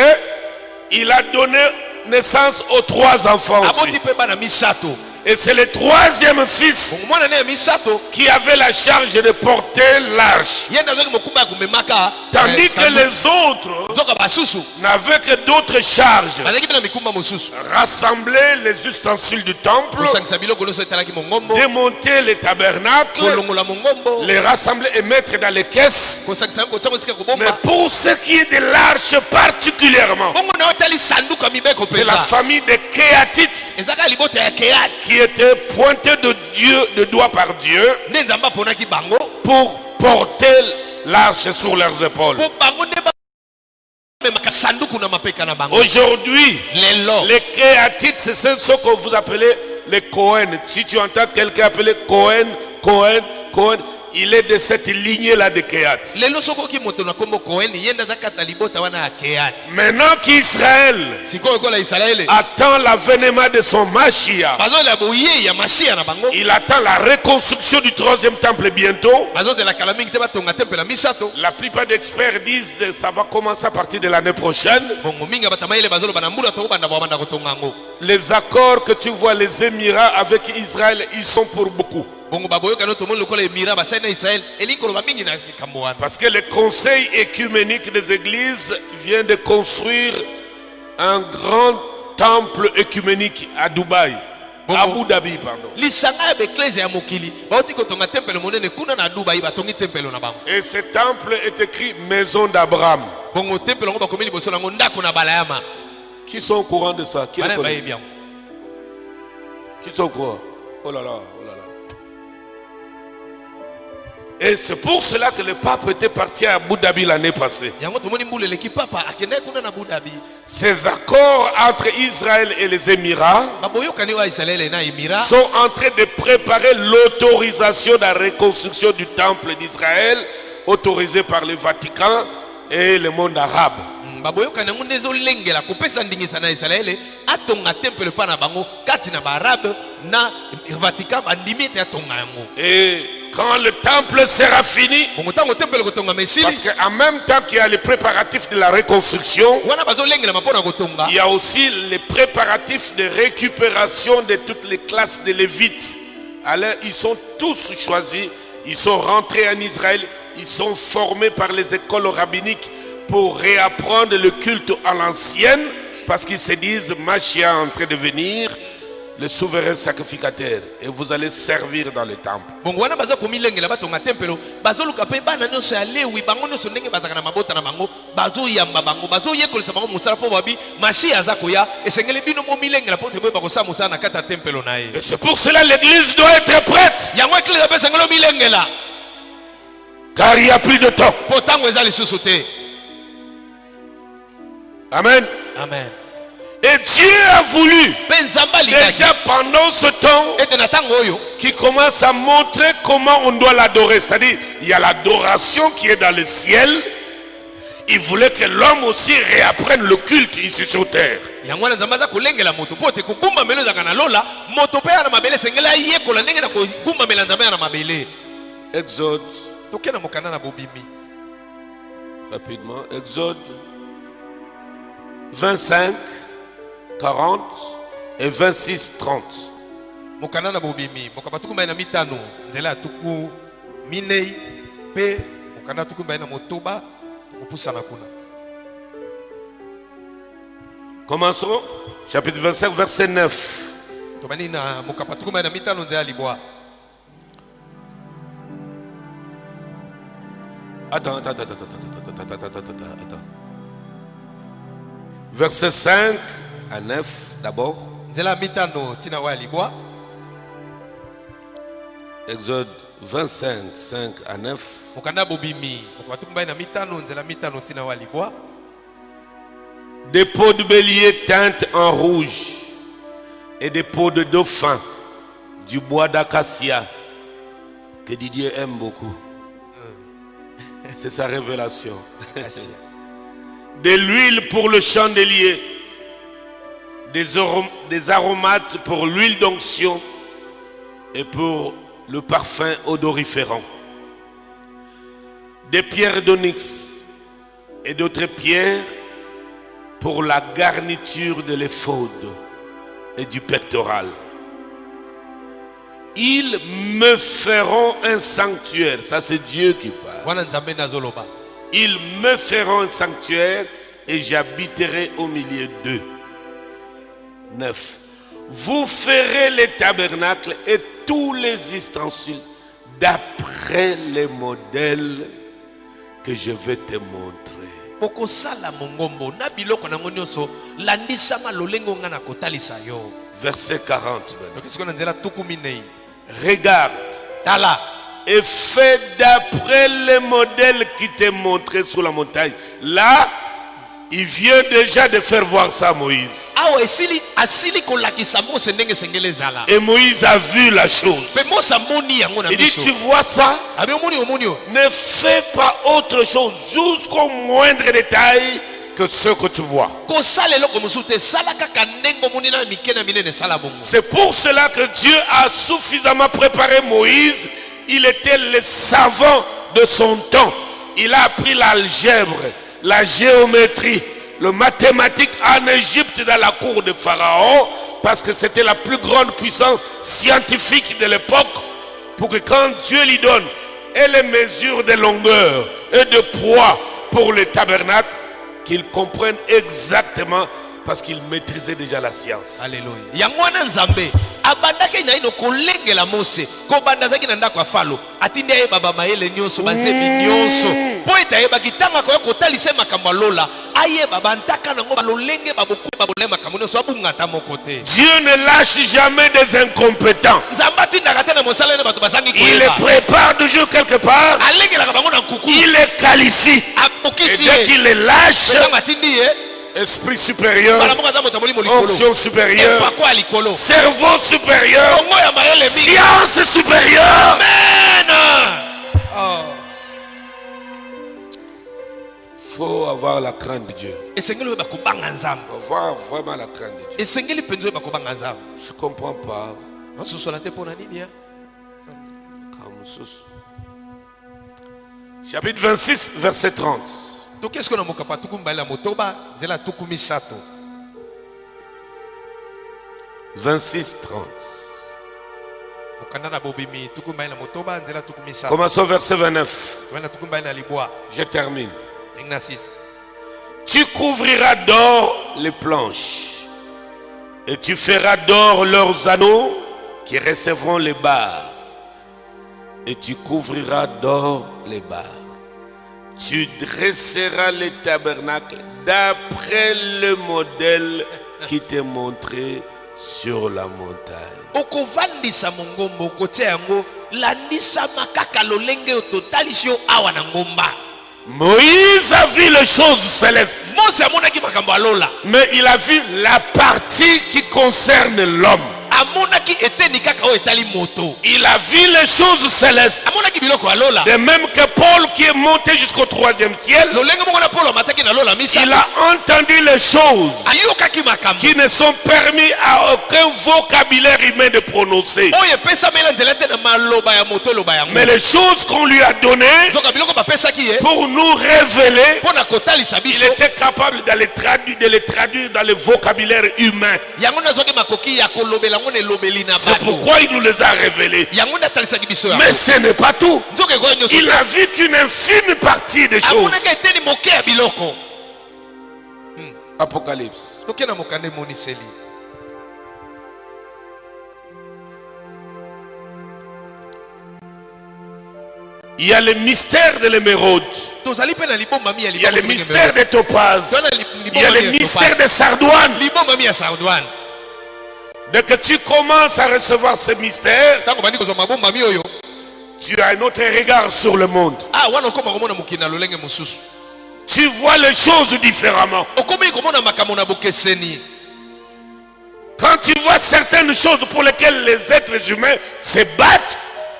Il a donné naissance aux 3 enfants aussi. aboti mpe bana misato. Et c'est le 3e fils mwana ne ya misato qui avait la charge de porter l'arche. ye nde azwaki mokumba ya komemaka Tandis que les autres nzoka basusu n'avaient que d'autres charges. bazalaki mpe na mikumba mosusu Rassembler les ustensiles du temple, kosangisa biloko nyonso etalaki mongombo, démonter les tabernacles, kolongola mongombo, les rassembler et mettre dans les caisses. kosangisa yango kotiango esika Mais kobomba. pour ce qui est de l'arche particulièrement, bongo na otali sanduku ya mibeko c'est la mpenza famille des Kéatites ezaka libota ya keyati qui était pointée de Dieu, de doigt par Dieu, nde nzambe aponaki bango pour porter l'arche sur leurs épaules. mpo bango nde bamemaka sanduku na mapeka na bango. Aujourd'hui, lelo les Kéatites, c'est ce que vous appelez les Cohen. Si tu entends quelqu'un appeler Cohen, il est de cette lignée-là de Kéat. lelo sokoki moto na kombo koeni ye nde aza kati na libota wana ya keyati. Maintenant qu'Israël sikoyo ekola isalaele attend l'avènement de son Mashiach, bazolela boyei ya masiya na bango, il attend la reconstruction du 3e temple bientôt. bazozela kala mingi te batonga temple na misato. La plupart des experts disent que ça va commencer à partir de l'année prochaine. bongo mingi ya batamayele bazoloba na mbula tokobanda bwabanda kotonga yango. Les accords que tu vois, les Émirats avec Israël, ils sont pour beaucoup. bongo baboyoka no tomoni lokola emira basali na israel elingi koloba mingi na likambo wana. Parce que le conseil écuménique des églises vient de construire un grand temple écuménique à Dubaï. Abu Dhabi, pardon. lisanga ya baeklese ya mokili bauti kotonga tempele monene kuna na dubai batongi tempele na bango. Et ce temple est écrit Maison d'Abraham. bongo tempele yango bakomi liboso nango ndako na balayama. Qui sont au courant de ça? Qui le bana connaissent? bayebi yango. Qui sont au courant? Oh là là, oh là là. Et c'est pour cela que le pape était parti à Abu Dhabi l'année passée. yango tomoni mbula eleki papa akende kuna na Abu Dhabi. Ces accords entre Israël et les Émirats baboyokani wa Israël na Émirats sont en train de préparer l'autorisation de la reconstruction du temple d'Israël, autorisée par le Vatican et le monde arabe. baboyokani ngunde ezolengela kopesa ndingisa na Israël atonga temple pa na bango kati na Arabe na Vatican bandimi te atonga yango. Et quand le temple sera fini, bongo tango temple kotonga mesili parce qu'en même temps qu'il y a les préparatifs de la reconstruction, wana bazolengela mapona kotonga il y a aussi les préparatifs de récupération de toutes les classes de Lévites. Alors, ils sont tous choisis, ils sont rentrés en Israël, ils sont formés par les écoles rabbiniques pour réapprendre le culte à l'ancienne, parce qu'ils se disent, Mashiach est en train de venir, le souverain sacrificateur, et vous allez servir dans le temple. bongo wana baza komilengela batonga tempelo bazoluka pe bana nyonso ya Lewi bango nyonso ndenge bazaka na mabota na bango bazoyamba bango bazoyekolesa bango mosala mpo babi Mashiach aza koya esengeli bino momilengela mpo te boyeba kosala mosala na kati ya tempelo na ye. Et c'est pour cela que l'église doit être prête, yango eklise mpe esengeli omilengela car il n'y a plus de temps. mpo ntango eza lisusu te. Amen. Amen. Et Dieu a voulu, mpe nzambe alikaki déjà pendant ce temps, ete na ntango oyo qui commence à montrer comment on doit l'adorer. C'est-à-dire, il y a l'adoration qui est dans le ciel. Il voulait que l'homme aussi réapprenne le culte ici sur terre. yango wana nzambe aza kolengela moto mpo te kogumbamela ezaka na lola moto mpe ya na mabele esengeli ayekola ndenge na kogumbamela nzambe ya na mabele. Exode, toke na mokanda na bobimi rapidement, Exode 25, 40 et 26, 30. mokanda na bobimi mokamba tuku mbali na mitano nzela ya tuku minei mpe mokanda tuku mbali na motoba tokopusana kuna. Commençons. Chapitre 25, verset 9. tobani na mokamba tuku mbali na mitano nzela ya libwa. Attends. Verset 5 à 9 d'abord. nzela ya mitano ntina wa ya libwa. Exode 25, 5 à 9. mokanda bobimi mokamba tuku mbali na mitano nzela ya mitano ntina wa ya libwa. Des peaux de bélier teintes en rouge et des peaux de dauphin, du bois d'acacia que Didier aime beaucoup. C'est sa révélation. De l'huile pour le chandelier, des aromates pour l'huile d'onction et pour le parfum odoriférant. Des pierres d'onyx et d'autres pierres pour la garniture de l'éphod et du pectoral. Ils me feront un sanctuaire. Ça, c'est Dieu qui parle. wana nzambe nazoloba. Ils me feront un sanctuaire et j'habiterai au milieu d'eux. 9. Vous ferez les tabernacles et tous les ustensiles d'après les modèles que je vais te montrer. okosala mongombo na biloko nango nyonso landisama lolengo nga na kotalisa yo. Verset 40. tokesiko na nzela tuku minei. Regarde tala et fais d'après les modèles qui t'est montré sur la montagne. Là, il vient déjà de faire voir ça à Moïse. awa asili kolakisa mose ndenge esengeli ezala. Et Moïse a vu la chose. mpe mose amoni yango na Il dit, miso. tu vois ça? abi omoni yo Ne fais pas autre chose jusqu'au moindre détail que ce que tu vois. kosala eloko mosusu te sala kaka ndenge omoni na mike na minene esala bongo. C'est pour cela que Dieu a suffisamment préparé Moïse. Il était le savant de son temps. Il a appris l'algèbre, la géométrie, le mathématique en Égypte dans la cour de Pharaon, parce que c'était la plus grande puissance scientifique de l'époque, pour que quand Dieu lui donne et les mesures de longueur et de poids pour le tabernacle, qu'il comprenne exactement, parce qu'il maîtrisait déjà la science. Alléluia. yango wana nzambe abandaki na ino kolengela Mose ko bandazaki na ndako ya Falo atindi ye baba mayele nyonso bazebi nyonso po ete yeba kitanga ko kotalisa makambo alola aye baba ntaka nango balolenge baboku babole makambo nyonso abungata mokote. Dieu ne lâche jamais des incompétents. Nzambati ndakata na mosala na bato bazangi Il les prépare toujours quelque part. alengela bango na nkuku Il les qualifie. Et abokisi dès qu'il les lâche, atindi ye esprit supérieur, balamongo za moto molimo likolo onction supérieure, epakwa likolo cerveau supérieur, bongo ya mayele mingi. science supérieure. Amen. Faut avoir la crainte de Dieu. Esengeli oyo bakobanga nzambe. Faut avoir vraiment la crainte de Dieu. Esengeli penzo oyo bakobanga nzambe. Je comprends pas. Nsosola te mpona nini ya? Chapitre 26, verset 30. Qu'est-ce qu'on a mon capa tuku mbala motoba nzela tuku misato. 26, 30. Mokanda na bobimi tuku mbala motoba nzela tuku misato. Commençons verset 29. Wana tuku mbala liboa. Je termine. Ignacis. Tu couvriras d'or les planches et tu feras d'or leurs anneaux qui recevront les barres. Et tu couvriras d'or les barres. Tu dresseras les tabernacles d'après le modèle qui t'est montré sur la montagne. Okovandisa mongombo kotia yango landisa makaka lolenge ototalisio awa na ngomba. Moïse a vu les choses célestes. Mose amonaki makambo alola. Mais il a vu la partie qui concerne l'homme. Amonaki eteni kaka o etali moto. Il a vu les choses célestes. Amonaki biloko alola. De même que Paul qui est monté jusqu'au 3e ciel, Lolenge moko na Paul mataki na lola misa. il a entendu les choses Ayokaki makambo. qui ne sont permis à aucun vocabulaire humain de prononcer. Oye pesa mela nzela te na maloba ya moto loba yango. Mais les choses qu'on lui a données Zoka biloko ba pesa ki pour nous révéler, pona kotalisa il biso. était capable de les traduire dans le vocabulaire humain. Yango nazoki makoki ya kolobela ngo ne lobeli na C'est bato. pourquoi il nous les a révélés. Yango natalisa ki biso. Mais ce n'est pas tout. Nzoke ko nyoso. Il a vu qu'une infime partie des choses. Amonaka eteni moke ya biloko. Apocalypse. Toke na mokande moniseli. Il y a le mystère de l'émeraude. Tozali pe na libomba mi ya Il y a libomba. le mystère de topaz. Il y a le mystère de sardoine. Libomba mi ya sardouane. Dès que tu commences à recevoir ce mystère, Tango bandi kozoma bomba mi oyo. tu as un autre regard sur le monde. Ah wana okoma komona mokina lolenge mosusu. Tu vois les choses différemment. Okomi komona makambo na bokeseni. Quand tu vois certaines choses pour lesquelles les êtres humains se battent,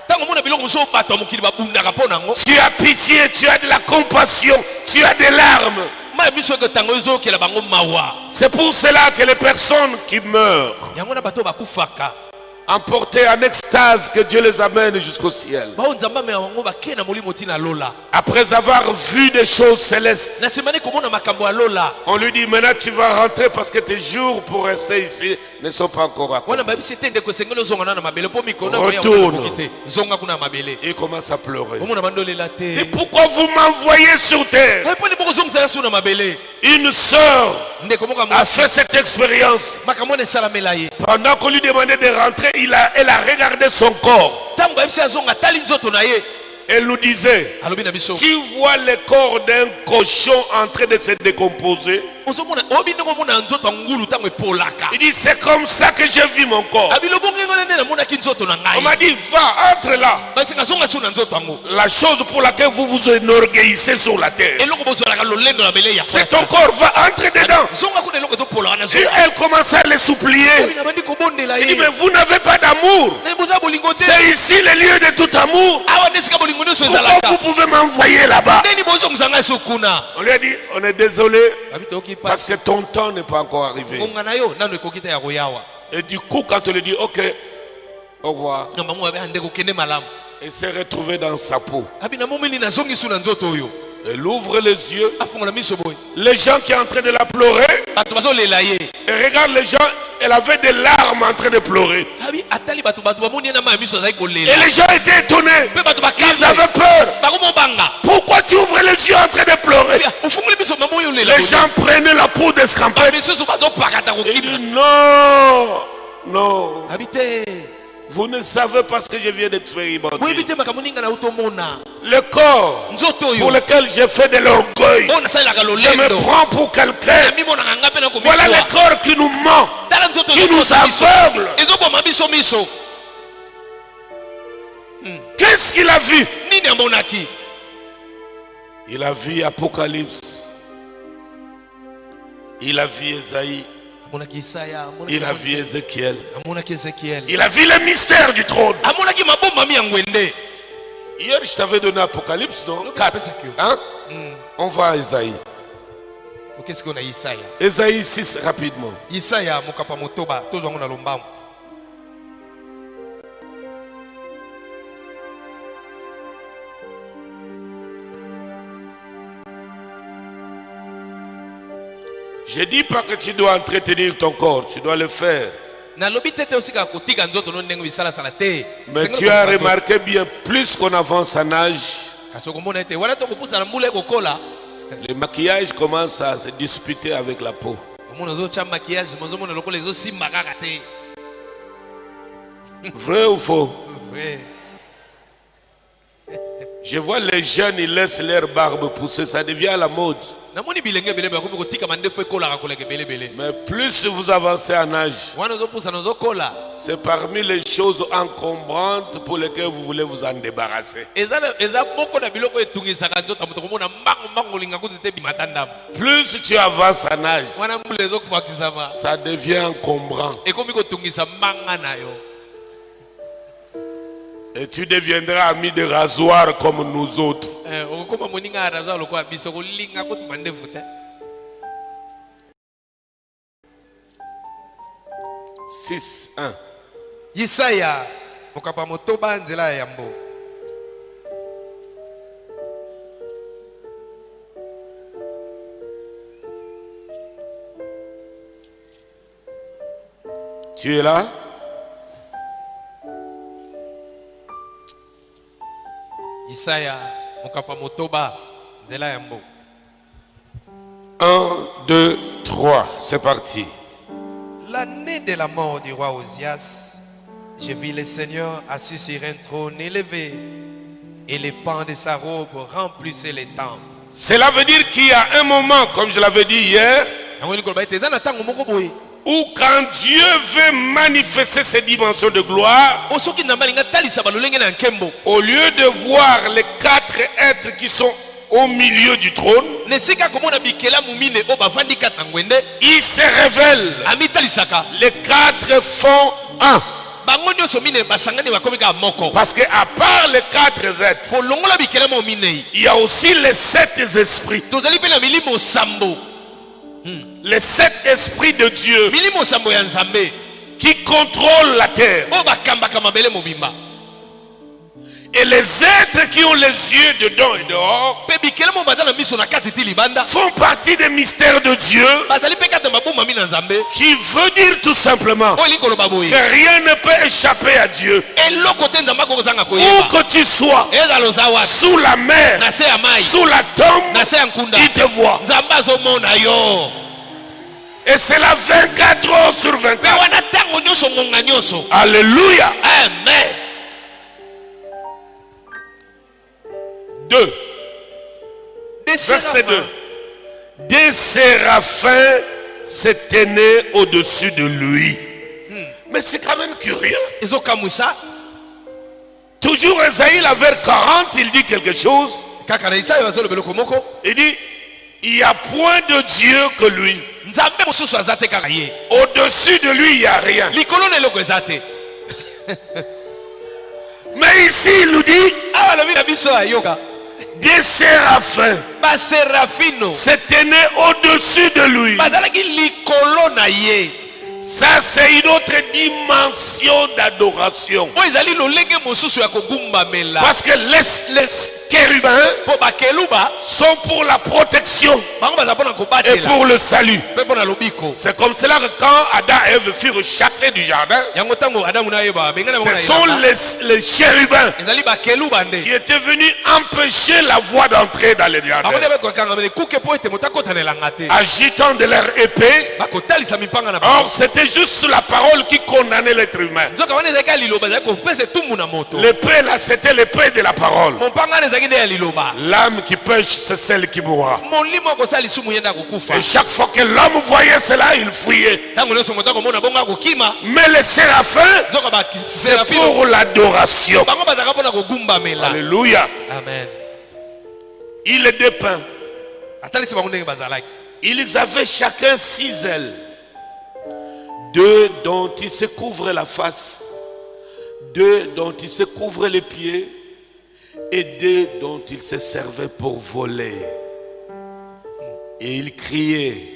Tango mona biloko mosusu bato mokili babundaka pona ngo. tu as pitié, tu as de la compassion, tu as des larmes. Ma biso ke tango ezokela bango mawa. C'est pour cela que les personnes qui meurent, Yango na bato bakufaka. emportées en extase, que Dieu les amène jusqu'au ciel. Bao nzamba me bango bakena na molimo tina lola. Après avoir vu des choses célestes, Na semane komona makambo ya lola. on lui dit maintenant tu vas rentrer parce que tes jours pour rester ici ne sont pas encore accomplis. Wana babisi tende ko sengelo zonga na mabele po mikona Retourne. zonga kuna mabele. Il commence à pleurer. Omona mandolela Et te. pourquoi vous m'envoyez sur terre? Ay poni boko zonga suna mabele. Une sœur Ndeko moka a mosi. fait cette expérience. Makambo ne salamela ye. Pendant qu'on lui demandait de rentrer, elle a regardé son corps. Tango babisi azonga tali nzoto na ye. Elle nous disait, Alobi na biso. tu vois le corps d'un cochon en train de se décomposer. Ozomona obi ndeko mona nzoto ngulu tango epolaka. Il dit, c'est comme ça que j'ai vu mon corps. Abilo bongengo nene na mona ki nzoto na On ngai. m'a dit, va, entre là. Basi ngazonga suna nzoto yango. La chose pour laquelle vous vous enorgueillissez sur la terre. Eloko bozolaka lolendo na bele ya. C'est ton corps, va, entre dedans. Zonga kuna eloko ezopola na Et zonga. elle commence à les supplier. Na bandi kobondela Il dit, ye. mais vous n'avez pas d'amour. Na boza bolingo te. C'est ici le lieu de tout amour. Awa nesika bolingo nyonso Pourquoi ezalaka. vous pouvez m'envoyer là-bas? Neni bozongisa ngai sokuna. On lui a dit, on est désolé Babi toki parce pasi. que ton temps n'est pas encore arrivé. Konga na yo nano ekoki te ya koyawa. Et du coup, quand on lui dit, ok, au revoir, Na bango abe ande kokende malamu. il s'est retrouvé dans sa peau. Abi na momeli na zongi suna nzoto oyo. Elle ouvre les yeux. Afongola miso boy. Les gens qui sont en train de la pleurer, Bato bazolela ye. et regarde les gens, elle avait des larmes en train de pleurer. Abi atali bato bamoni na ma miso azali Et kolela. les gens étaient étonnés. Pe bato Ils bakambe. avaient peur. Bakomo banga. Pourquoi tu ouvres les yeux en train de pleurer? Ufungule miso mamo yo lela. Les gens prenaient la peau d'escampette. Misusu bazo pakata Il dit kokimi. non, Non. Habité. Vous ne savez pas ce que je viens d'expérimenter. Oui, habité makamuninga na utomona. Le corps Nzoto yo. pour lequel j'ai fait de l'orgueil. On sala Je galolendo. me prends pour quelqu'un. Mimi mona nganga na ko Voilà le corps qui nous ment, Tala nzoto qui nous aveugle. Ezo boma biso miso. Qu'est-ce qu'il a vu? Nini amonaki? Il a vu Apocalypse. Il a vu Esaïe. Amonaki Isaya, amonaki. Il a vu Ézéchiel. Amonaki Ezekiel. Il a vu le mystère du trône. Amonaki mabomba mi ngwende. Hier, je t'avais donné Apocalypse, non? 4. Hein? On va à Esaïe. Qu'est-ce qu'on a Isaya? Esaïe 6, rapidement. Isaya mokapa motoba to zwango na lombamu. Je dis pas que tu dois entretenir ton corps, tu dois le faire. Mais tu as remarqué bien, plus qu'on avance en âge, le maquillage commence à se disputer avec la peau. Vrai ou faux? Vrai. Je vois les jeunes, ils laissent leur barbe pousser, ça devient à la mode. Mais plus vous avancez en âge, c'est parmi les choses encombrantes pour lesquelles vous voulez vous en débarrasser. Plus tu avances en âge, ça devient encombrant. Et tu deviendras ami de rasoir comme nous autres. 6:1. Isaya mokapa motoba nzela ya yambo. Tu es là? Isaya mokapa motoba nzela ya yambo. 1, 2, 3, c'est parti. L'année de la mort du roi Osias, je vis le Seigneur assis sur un trône élevé et les pans de sa robe remplissaient les temples. Cela veut dire qu'il y a un moment, comme je l'avais dit hier, où quand Dieu veut manifester ses dimensions de gloire, au lieu de voir les 4 êtres qui sont au milieu du trône, il se révèle. Les 4 font un. Parce qu'à part les 4 êtres, il y a aussi les 7 esprits. Les 7 esprits de Dieu qui contrôlent la terre. Et les êtres qui ont les yeux dedans et dehors font partie des mystères de Dieu, qui veut dire tout simplement que rien ne peut échapper à Dieu. Où que tu sois, sous la mer, sous la tombe, il te voit. Et c'est la 24 heures sur 24. Alléluia. Amen. 2. Verset 2. Des séraphins se tenaient au-dessus de lui. Mais c'est quand même curieux. Toujours Esaïe, la vers 40, il dit quelque chose. Il dit, il n'y a point de Dieu que lui. Au-dessus de lui, il n'y a rien. Mais ici, il nous dit, des séraphins se tenaient au-dessus de lui. Ça, c'est une autre dimension d'adoration. Parce que les chérubins sont pour la protection et pour le salut. C'est comme cela que quand Adam et Ève furent chassés du jardin, ce sont les chérubins qui étaient venus empêcher la voie d'entrée dans le jardin, agitant de leur épée. Or, c'est c'était juste la parole qui condamnait l'être humain. L'épée là, c'était l'épée de la parole. L'âme qui pêche, c'est celle qui mourra. Et chaque fois que l'homme voyait cela, il fuyait. Mais les séraphins, c'est pour l'adoration. Alléluia. Amen. Il est dépeint. Ils avaient chacun 6 ailes. 2 dont ils se couvraient la face, 2 dont ils se couvraient les pieds, et 2 dont ils se servaient pour voler. Et ils criaient.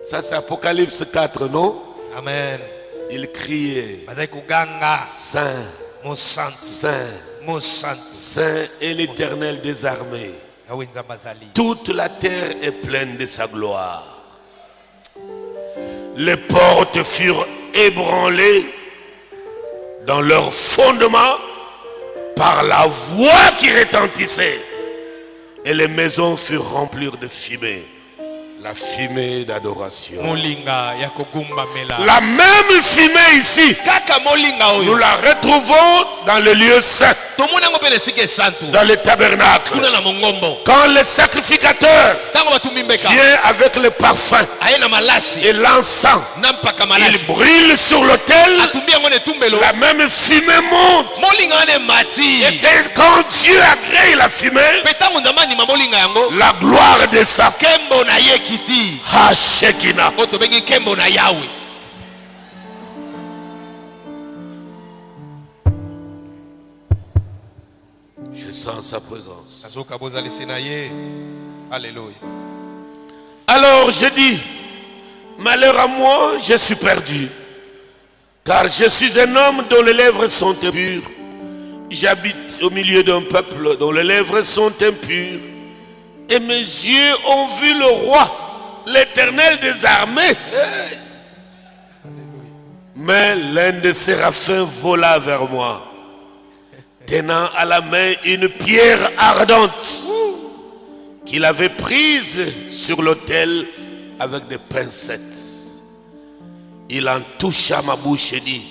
Ça c'est Apocalypse 4, non? Amen. Ils criaient. Saint, Saint, Saint, Saint est l'Éternel des armées. Toute la terre est pleine de sa gloire. Les portes furent ébranlées dans leur fondement par la voix qui retentissait. Et les maisons furent remplies de fumée. La fumée d'adoration. La même fumée ici, nous la retrouvons dans le lieu saint, dans le tabernacle. Quand le sacrificateur vient avec le parfum et l'encens, il brûle sur l'autel, la même fumée monte. Et quand Dieu a créé la fumée, la gloire descend. Ha Shekinah. Je sens sa présence. Alléluia. Alors je dis, malheur à moi, je suis perdu, car je suis un homme dont les lèvres sont impures. J'habite au milieu d'un peuple dont les lèvres sont impures. Et mes yeux ont vu le roi, l'Éternel des armées. Mais l'un des séraphins vola vers moi, tenant à la main une pierre ardente qu'il avait prise sur l'autel avec des pincettes. Il en toucha ma bouche et dit,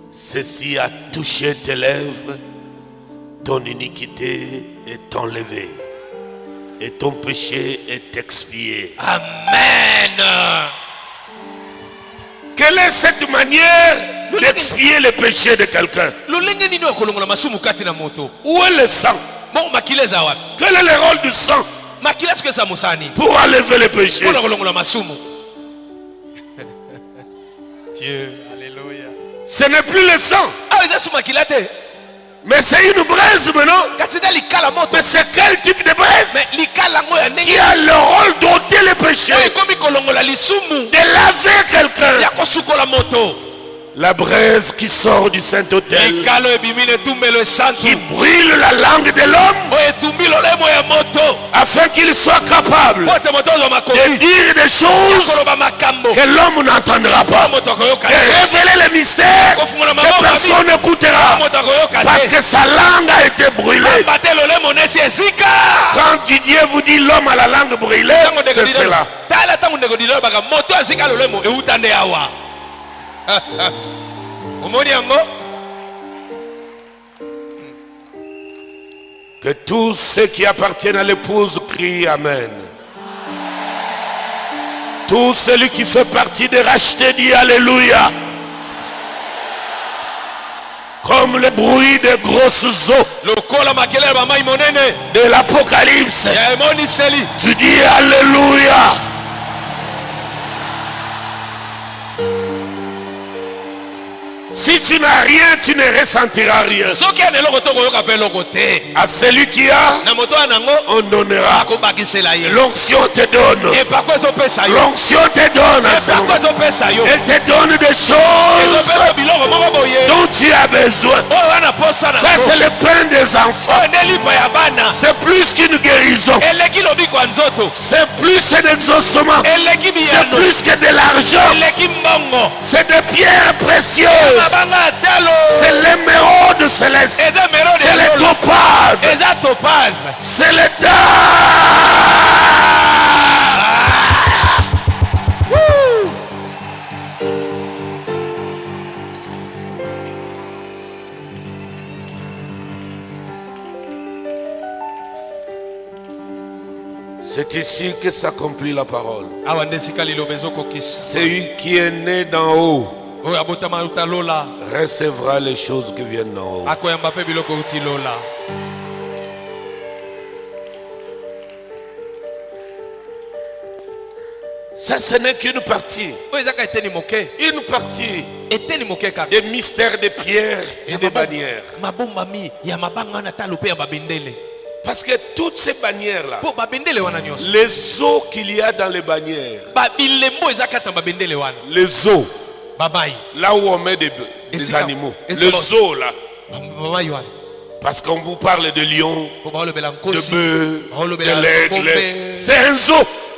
ceci a touché tes lèvres, ton iniquité est enlevée et ton péché est expié. Amen. Quelle est cette manière d'expier le péché de quelqu'un? Où est le sang? Quel est le rôle du sang pour enlever le péché? Dieu, alléluia. Ce n'est plus le sang, mais c'est une braise maintenant. Mais c'est quel type de braise qui a le rôle d'ôter le péché, de laver quelqu'un? La braise qui sort du Saint-Autel, qui brûle la langue de l'homme, afin qu'il soit capable de dire des choses que l'homme n'entendra pas, de révéler les mystères que personne n'écoutera, parce que sa langue a été brûlée. Quand Dieu vous dit l'homme a la langue brûlée, c'est cela. Que tous ceux qui appartiennent à l'épouse crient Amen. Tout celui qui fait partie des rachetés dit Alléluia. Comme le bruit des grosses eaux de l'Apocalypse, tu dis Alléluia. Si tu n'as rien, tu ne ressentiras rien. À celui qui a, on donnera. L'onction te donne. L'onction te donne. Elle te donne des choses dont tu as besoin. Ça, c'est le pain des enfants. C'est plus qu'une guérison. C'est plus un exaucement. C'est plus que de l'argent. C'est des pierres précieuses. C'est l'émeraude céleste. C'est les topazes. C'est les C'est ici que s'accomplit la parole. awa nde esika liloba ezokokisa. Celui qui est né d'en haut Oyo abotama uta lola recevra les choses qui viennent d'en haut. akoyamba mpe biloko uti lola. Ça, ce n'est qu'une partie. Oyo ezaka eteni moke. Une partie Eteni moke kaka. des mystères de pierre et des bannières. Mabombami ya mabanga na talo pe ya babendele. Parce que toutes ces bannières-là, Po babendele wana nyonso. les eaux qu'il y a dans les bannières, Babilembo ezaka ta babendele wana. les eaux, Babai. là où on met des c'est animaux, et c'est les bon. eaux là, Babai wana. parce qu'on vous parle de lion, Po baolobela de nkosi. bœuf, baolobela de l'aigle, ngombe. c'est un zoo.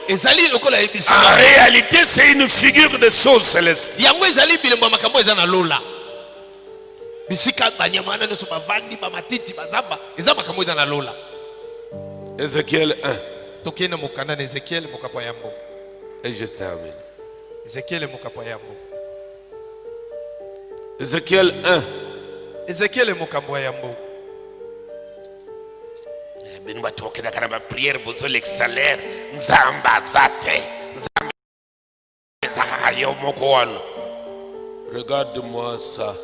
Ezali lokola En ebisama. réalité, c'est une figure de choses célestes. Yango ezali bilembo makambo eza na lola. Bisika banyama wana nyonso bavandi bamatiti bazamba eza makambo eza na lola. Ézéchiel 1. Tokeye na mokanda na Ezekiel mokapa yambo. Et je termine. Ezekiel mokapa yambo. Ézéchiel 1. Ezekiel mokambo yambo. Bino batokena kana ba prière bozo l'exalaire nzamba zate nzamba zakayo moko wana. Regarde-moi ça.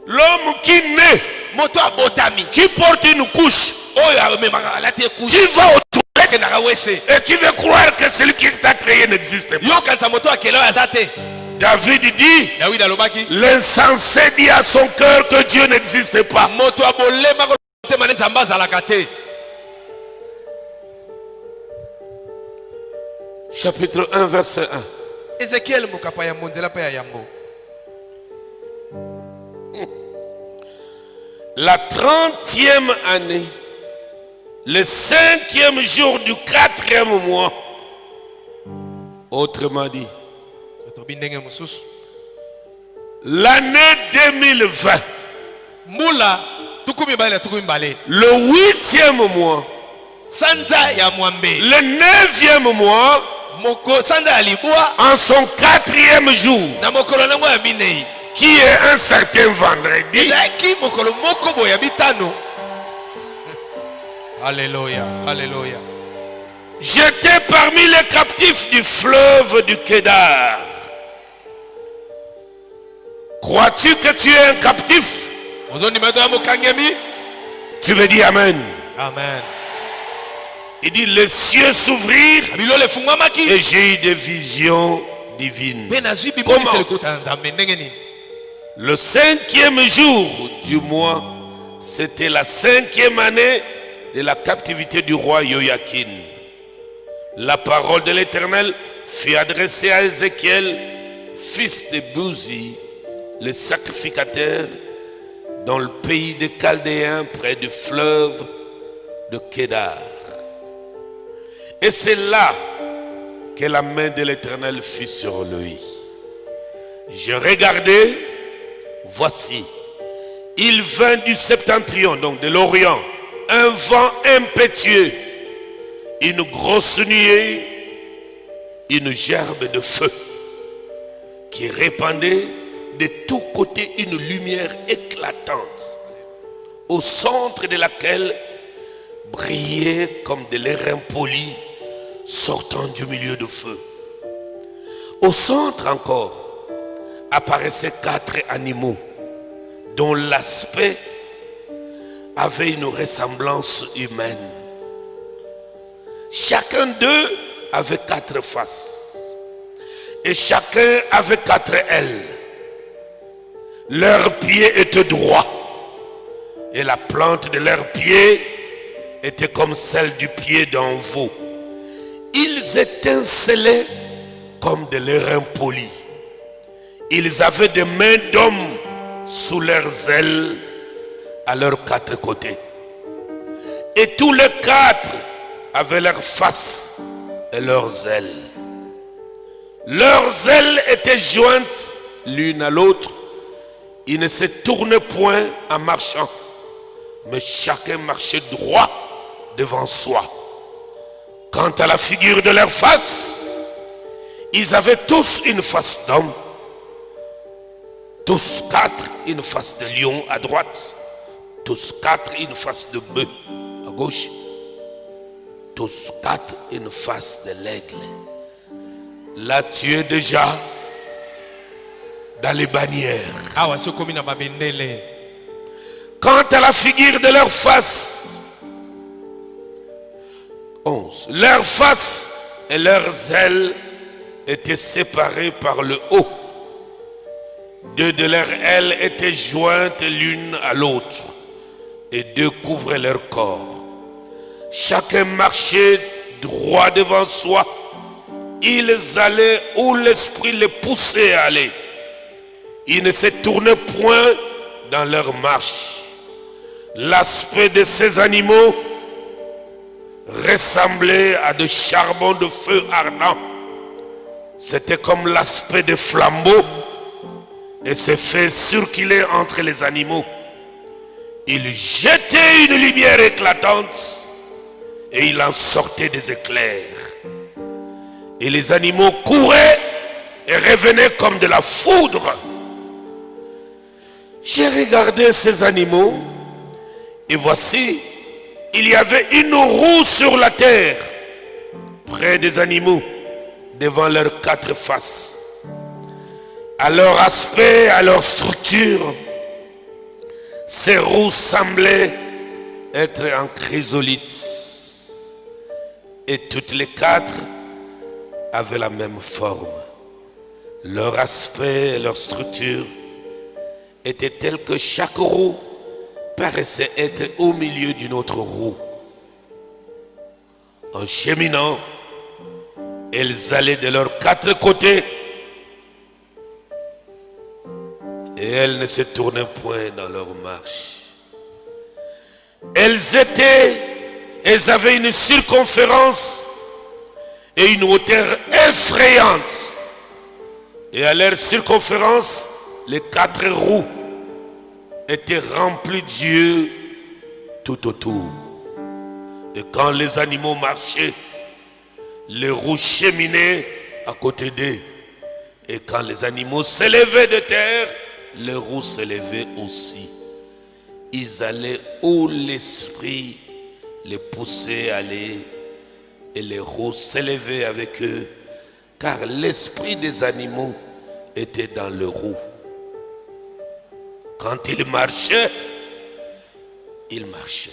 L'homme qui naît, Moto abotami. qui porte une couche, Oyo amemaka alati ekushi. tu vas aux toilettes Kendaka wese. et tu veux croire que celui qui t'a créé n'existe pas. Yo kanza moto akelo azate. David dit, David alobaki. l'insensé dit à son cœur que Dieu n'existe pas. Moto abolema ko te mane nzamba zalaka te. Chapitre 1, verset 1. Ezekiel mokapa yambo nzela pe ya yambo. La 30e année, le 5e jour du 4e mois, autrement dit, Sotobi ndenge mususu. l'année 2020, Mula tukumi bale tukumi bale. le 8e mois, Sanza ya mwambe. le 9e mois, Moko sanza ya libwa. en son 4e jour, Na mokolo nango ya minei. qui est un certain vendredi, Ezaki mokolo moko boya bitano. Alléluia, alléluia. j'étais parmi les captifs du fleuve du Kédar. Crois-tu que tu es un captif? Ozoni medo ya mokangemi. Tu me dis Amen. Amen. Il dit, les cieux s'ouvrirent Abilo le fungwamaki. et j'ai eu des visions divines. Pe nazwi Comment? bibongisele kota nzambe ndenge nini? Le 5e jour du mois, c'était la 5e année de la captivité du roi Joachim. La parole de l'Éternel fut adressée à Ézéchiel, fils de Bouzi, le sacrificateur, dans le pays des Chaldéens, près du fleuve de Kédar. Et c'est là que la main de l'Éternel fut sur lui. Je regardais, voici, il vint du septentrion, donc de l'Orient, un vent impétueux, une grosse nuée, une gerbe de feu, qui répandait de tous côtés une lumière éclatante, au centre de laquelle brillait comme de l'airain poli sortant du milieu du feu. Au centre encore apparaissaient 4 animaux dont l'aspect avait une ressemblance humaine. Chacun d'eux avait 4 faces et chacun avait 4 ailes. Leurs pieds étaient droits et la plante de leurs pieds était comme celle du pied d'un veau. Ils étincelaient comme de l'airain poli. Ils avaient des mains d'hommes sous leurs ailes à leurs 4 côtés. Et tous les 4 avaient leurs faces et leurs ailes. Leurs ailes étaient jointes l'une à l'autre. Ils ne se tournaient point en marchant, mais chacun marchait droit devant soi. Quant à la figure de leur face, ils avaient tous une face d'homme, tous 4 une face de lion à droite, tous quatre une face de bœuf à gauche, tous quatre une face de l'aigle. Là tu es déjà dans les bannières. Quant à la figure de leur face, 11. Leurs faces et leurs ailes étaient séparées par le haut. Deux de leurs ailes étaient jointes l'une à l'autre et deux couvraient leur corps. Chacun marchait droit devant soi. Ils allaient où l'esprit les poussait à aller. Ils ne se tournaient point dans leur marche. L'aspect de ces animaux ressemblait à de charbons de feu ardent. C'était comme l'aspect des flambeaux et se fait circuler entre les animaux. Il jetait une lumière éclatante et il en sortait des éclairs. Et les animaux couraient et revenaient comme de la foudre. J'ai regardé ces animaux et voici, il y avait une roue sur la terre, près des animaux, devant leurs quatre faces. À leur aspect, à leur structure, ces roues semblaient être en chrysolite. Et toutes les quatre avaient la même forme. Leur aspect et leur structure étaient tels que chaque roue paraissait être au milieu d'une autre roue. En cheminant, elles allaient de leurs quatre côtés et elles ne se tournaient point dans leur marche. Elles avaient une circonférence et une hauteur effrayante. Et à leur circonférence, les quatre roues étaient remplies d'yeux tout autour. Et quand les animaux marchaient, les roues cheminaient à côté d'eux. Et quand les animaux s'élevaient de terre, les roues s'élevaient aussi. Ils allaient où l'esprit les poussait à aller, et les roues s'élevaient avec eux, car l'esprit des animaux était dans le roue. Quand ils marchaient, ils marchaient.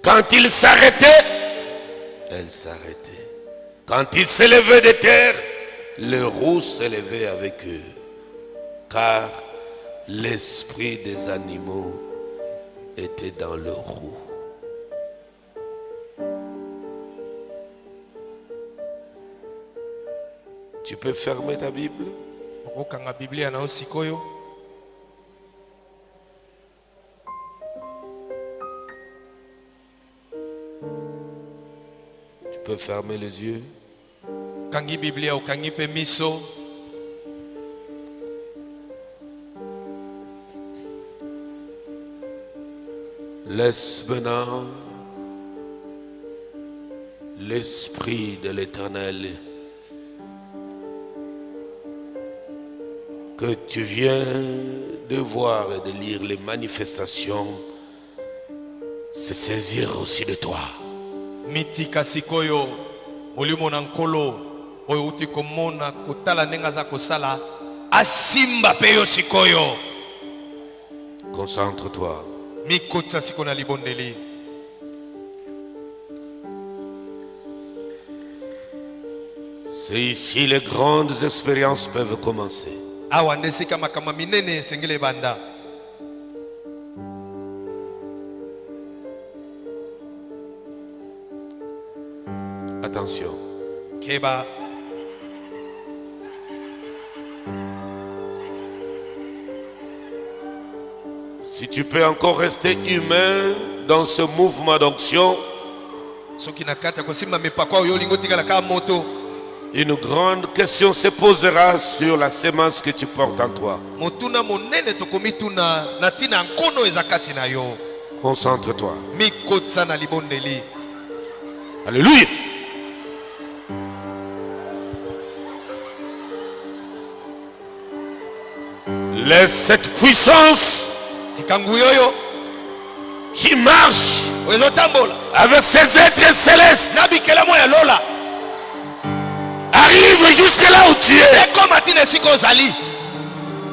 Quand ils s'arrêtaient, elles s'arrêtaient. Quand ils s'élevaient de terre, les roues s'élevaient avec eux, car l'esprit des animaux était dans le roue. Tu peux fermer ta Bible? Tu peux fermer les yeux? Laisse maintenant l'Esprit de l'Éternel que tu viens de voir et de lire les manifestations se saisir aussi de toi. Mitika sikoyo molimo na nkolo oyo uti komona kotala ndenga za kosala asimba peyo sikoyo. Concentre-toi. Mikotsa sikona libondeli. C'est ici les grandes expériences peuvent commencer. Awa ndesika makama minene sengele banda. Attention. Keba. Si tu peux encore rester humain dans ce mouvement d'onction, une grande question se posera sur la sémence que tu portes en toi. Concentre-toi. Alléluia. Laisse cette puissance qui marche avec ses êtres célestes arrive jusque là où tu es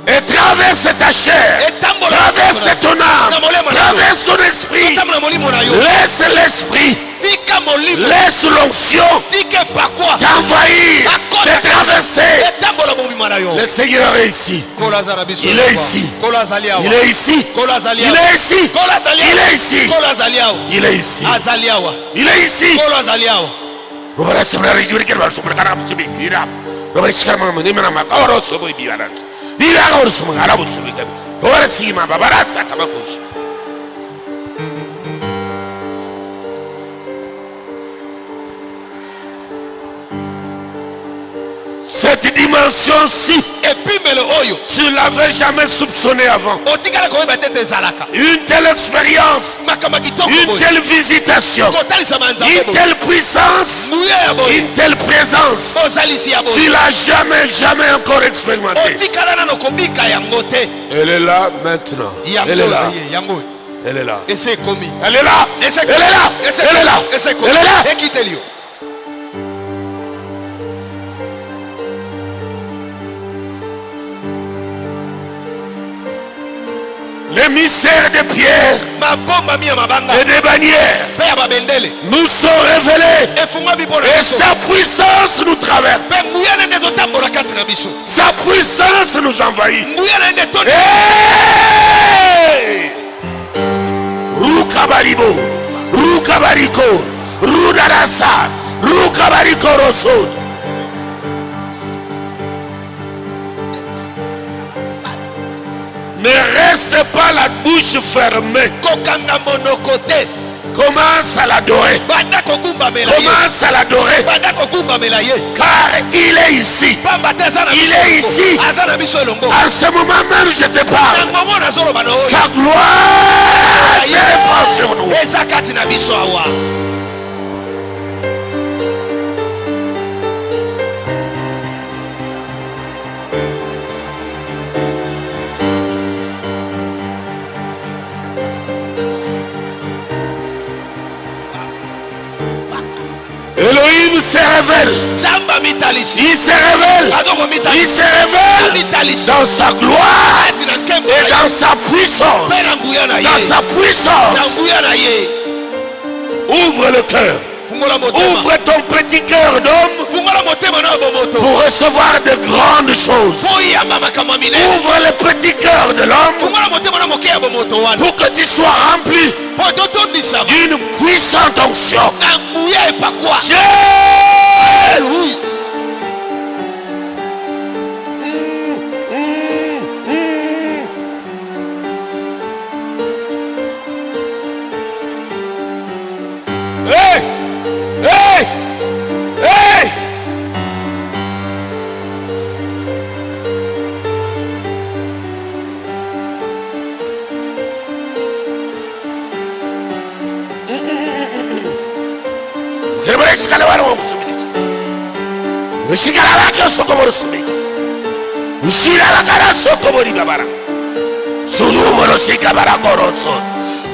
et traverse ta chair, traverse ton âme, traverse ton esprit. Laisse l'esprit, laisse l'onction t'envahir, te traverser. Le Seigneur est ici. Il est ici. Il est ici. Il est ici. Il est ici. Il est ici. Il est ici. Cette dimension-ci, tu ne l'avais jamais soupçonné avant. Une telle expérience, une telle visitation, une telle puissance, une telle présence, tu l'as jamais encore expérimenté. Elle est là maintenant. Elle est là. Elle est là. Elle est là. Elle est là. Elle est là. Elle est là. Les mystères de pierre et des bannières nous sont révélés et sa puissance nous traverse. Sa puissance nous envahit. Rukabaribo, Rukabariko, Rudarasa, Rukabariko Rosso. Ne reste pas la bouche fermée. Commence à l'adorer. Commence à l'adorer. Car il est ici. Il est ici. À ce moment même, je te parle. Sa gloire se répand sur nous. Elohim se révèle. Il se révèle. Il se révèle dans sa gloire et dans sa puissance. Dans sa puissance. Ouvre le cœur. Ouvre ton petit cœur d'homme pour recevoir de grandes choses. Ouvre le petit cœur de l'homme pour que tu sois rempli d'une puissante onction. Hey! Hey! Hey!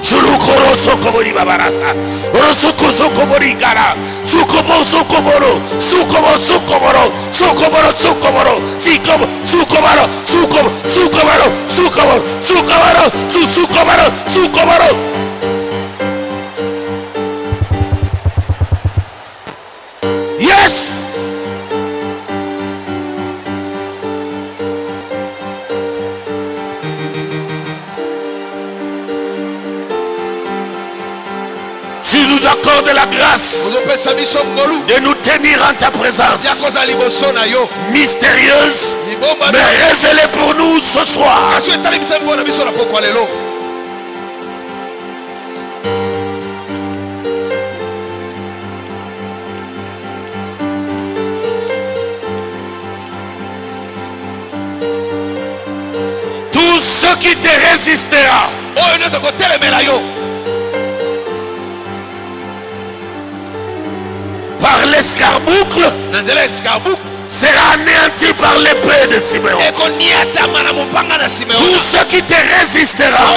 Shurukoro sokobori babarasa. Orosoko sokobori kara. Sukobo sokoboro. Sukobo sokoboro. Sokoboro sokoboro. Sikobo sukoboro. Sukobo sukoboro. Sukoboro sukoboro. Sukoboro sukoboro. Yes. Tu nous accordes la grâce de nous tenir en ta présence mystérieuse, mais révélée pour nous ce soir. Tout ce qui te résistera par l'escarboucle sera anéanti par l'épée de Siméon. Tout ce qui te résistera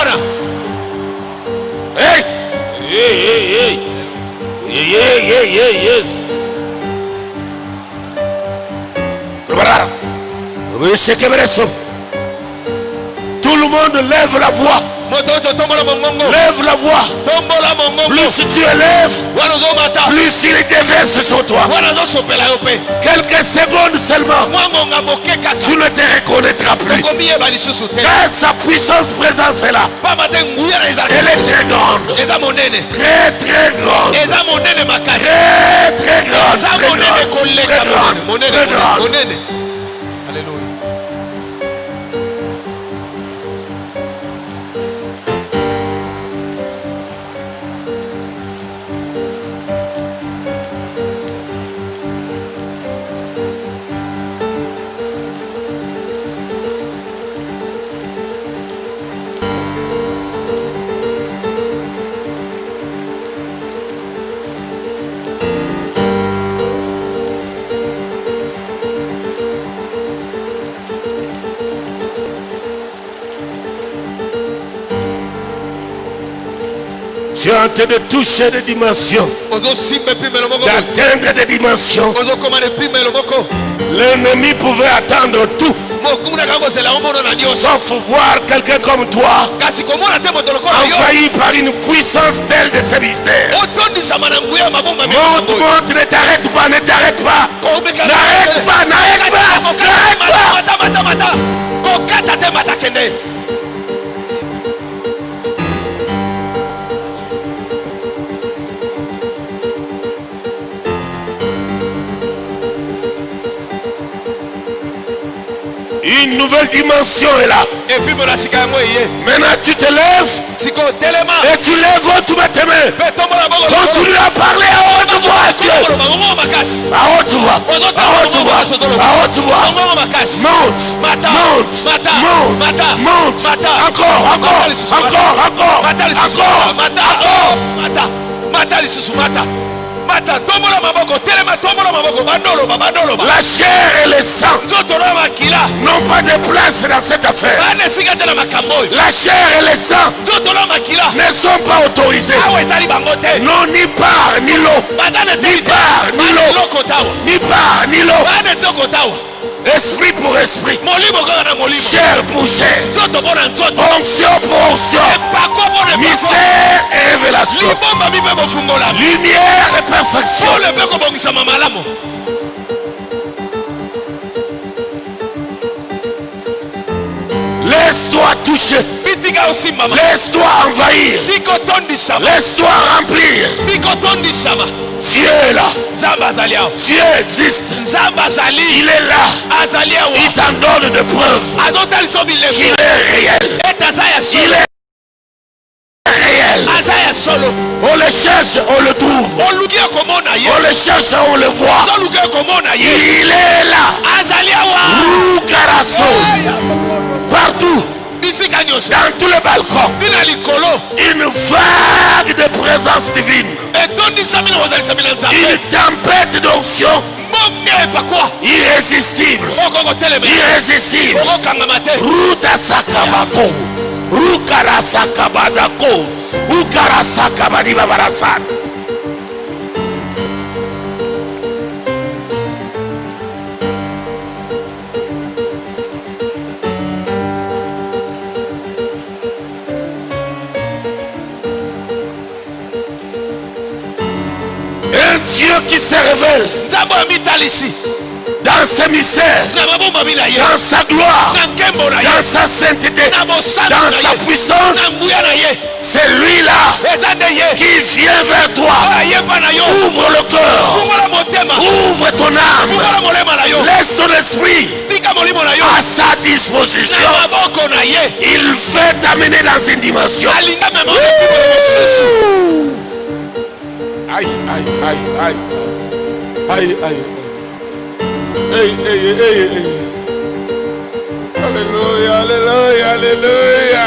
wana. Hey! Hey, hey, hey! Hey, hey, hey, yes! Tout le monde lève la voix. Lève la voix. Plus tu élèves, plus il déverse sur toi. Quelques secondes seulement, tu ne te reconnaîtras plus. Car sa puissance présence est là. Elle est très grande. Très très grande. Très très grande. Très grande. Alléluia. Tu es en train de toucher des dimensions, d'atteindre des dimensions. L'ennemi pouvait attendre tout, sauf voir quelqu'un comme toi, envahi par une puissance telle de ce mystère. Monte, ne t'arrête pas, ne t'arrête pas. N'arrête pas, n'arrête pas. Une nouvelle dimension est là. Maintenant tu te lèves et tu lèves automatiquement. Continue à parler à haute voix à Dieu. À haute voix. À haute voix. À haute voix. Monte. Monte. Monte. Monte. Encore. La chair et le sang n'ont pas de place dans cette affaire. La chair et le sang ne sont pas autorisés. Non, ni part ni l'eau. Ni part ni l'eau. Ni part ni l'eau. Esprit pour esprit, chair pour chair, onction pour onction, mystère et révélation, lumière et perfection. Laisse-toi toucher, laisse-toi envahir, laisse-toi remplir. Dieu est là, Dieu existe, il est là, il t'en donne de preuves qu'il est réel, il est réel. On le cherche, on le trouve, on le cherche, on le voit, il est là. Partout, dans tous les balcons, une vague de présence divine, une tempête d'onction irrésistible, irrésistible. Ruta sakabako, rukara sakabadako, ukara sakabadi babarasan. Un Dieu qui se révèle dans ses mystères, dans sa gloire, dans sa sainteté, dans sa puissance. C'est lui-là qui vient vers toi. Ouvre le cœur, ouvre ton âme, laisse ton esprit à sa disposition. Il veut t'amener dans une dimension. Aïe, aïe, aïe, aïe, aïe, aïe. Hey, hey, hey, hey. Alléluia, alléluia, alléluia.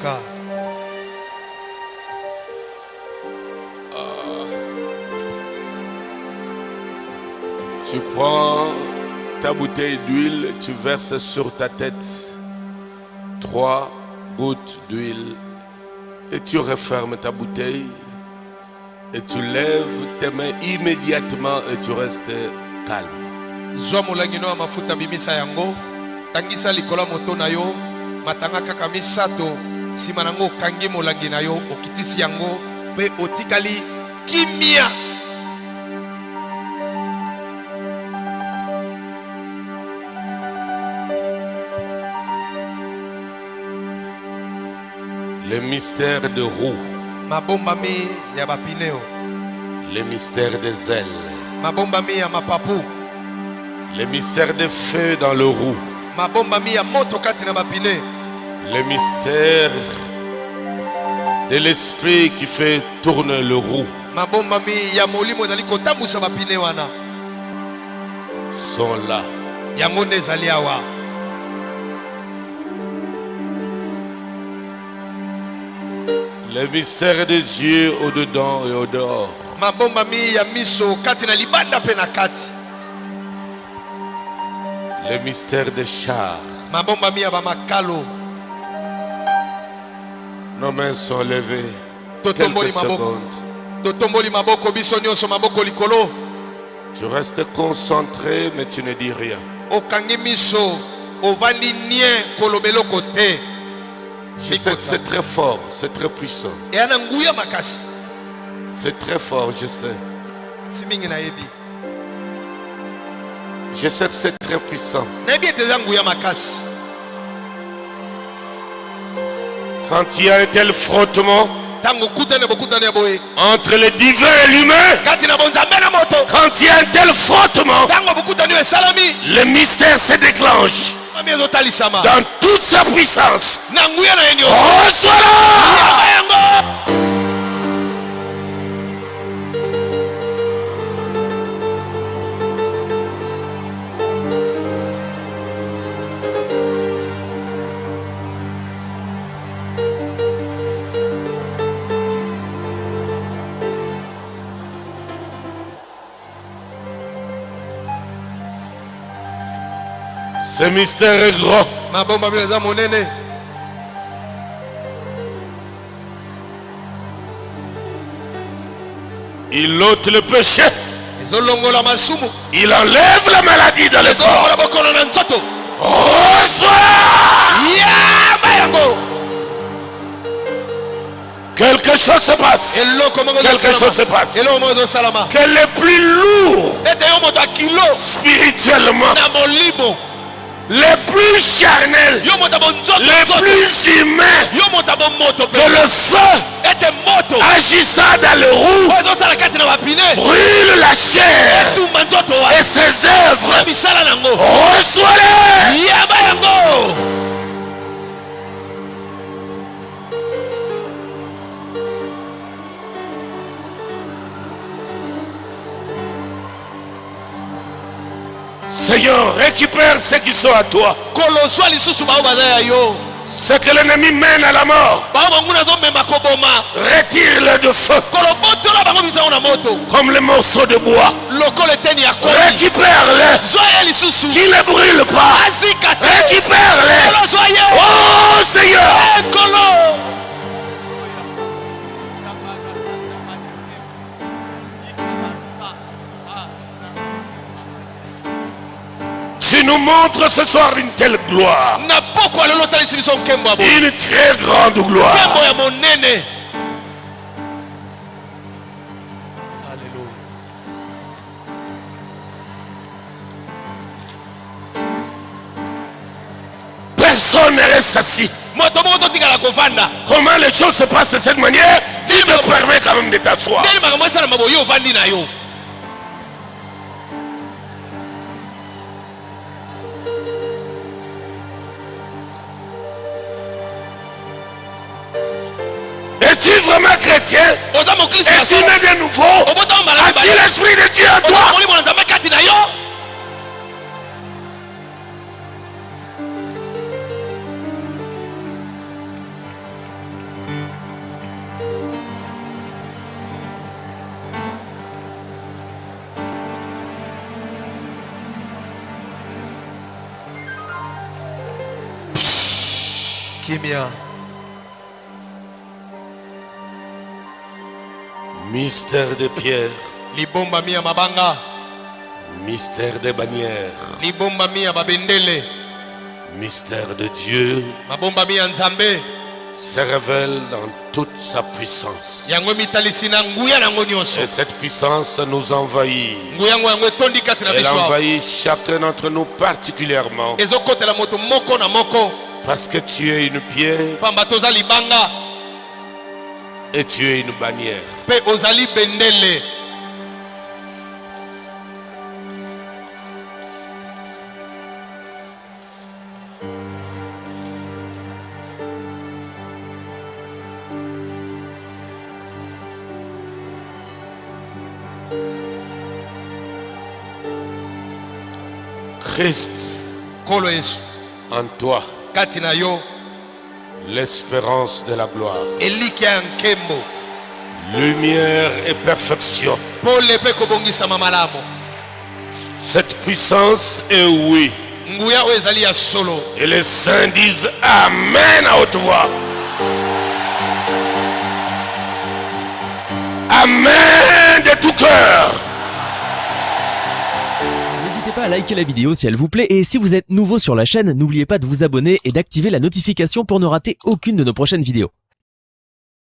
kaka. Tu prends ta bouteille d'huile, tu verses sur ta tête 3 gouttes d'huile et tu refermes ta bouteille et tu lèves tes mains immédiatement et tu restes calme. Zwa molangi no mafuta bimisa yango, tangisa likola moto na yo, matanga kaka misato, sima nango kangi molangi na yo, okitisi yango, pe otikali kimia. Le mystère de roue, Mabombami ya bapineo, le mystère des ailes, mabombami ya mapapu, le mystère des feux dans le roue, mabombami ya moto kati na bapine, le mystère de l'esprit qui fait tourner le roue mabombami ya molimo ezali kotambusa bapine wana, sont là. yango nde ezali awa. Le mystère des yeux au-dedans et au-dehors. Mabombami ya miso kati na libanda pe na kati. Le mystère des chars. Mabombami ya bamakalo. Nos mains sont levées. Totomboli Quelques maboko. secondes. Totomboli maboko biso nyonso maboko likolo. Tu restes concentré mais tu ne dis rien. Okangi miso ovandi nien kolobelo kote. Je sais que c'est très fort, c'est très puissant. Et ana nguya makasi. C'est très fort, je sais. Simingi na yebi. Je sais que c'est très puissant. Na yebi ete nguya makasi. Quand il y a un tel frottement Tango kutane bokutane boye. entre le divin et l'humain, Kati na bonzambe na moto. quand il y a un tel frottement, Tango bokutane salami. le mystère se déclenche dans toute sa puissance. Na nguya na yenyo. Reçois-la! Ce mystère est grand. Mabomba bileza monene. Il ôte le péché. Ezolongola masumu. Il enlève la maladie dans le corps. Ezolongola bokono na nzoto. Reçois! Ya bayango. Quelque chose se passe. Quelque chose se passe. Que les plus lourds spirituellement, les plus charnels, les plus humains, que le feu agissant dans le roue brûle la chair et ses œuvres. Reçois-les! Seigneur, récupère ceux qui sont à toi. Ce que l'ennemi mène à la mort, retire-le de feu comme les morceaux de bois. Récupère-les, qui ne brûlent pas. Récupère-les. Oh Seigneur, tu nous montres ce soir une telle gloire, une très grande gloire. Personne ne reste assis. Comment les choses se passent de cette manière? Tu te permets quand même de t'asseoir. Es-tu vraiment chrétien? Es-tu né de nouveau? As-tu l'esprit de Dieu en toi? Kimia. Mystère de pierre. Libomba mia mabanga. Mystère des bannières. Libomba mia babendele. Mystère de Dieu Mabomba mia nzambe. se révèle dans toute sa puissance. Yango mitalisina nguya nango nyonso. Et cette puissance nous envahit. Nguya yango tondi kati na Elle biso. envahit chacun d'entre nous particulièrement. Ezokotela moto moko na moko. Parce que tu es une pierre Pamba toza libanga. et tu es une bannière. Pe ozali bendele. Christ Kolo Yesu. en toi, Kati na yo. l'espérance de la gloire. Elikia nkembo. Lumière et perfection. Pole pe kobongisa mamalamo. Cette puissance est oui. Nguya oyo ezali ya solo. Et les saints disent Amen à haute voix. Amen de tout cœur. N'hésitez pas à liker la vidéo si elle vous plaît et si vous êtes nouveau sur la chaîne, n'oubliez pas de vous abonner et d'activer la notification pour ne rater aucune de nos prochaines vidéos.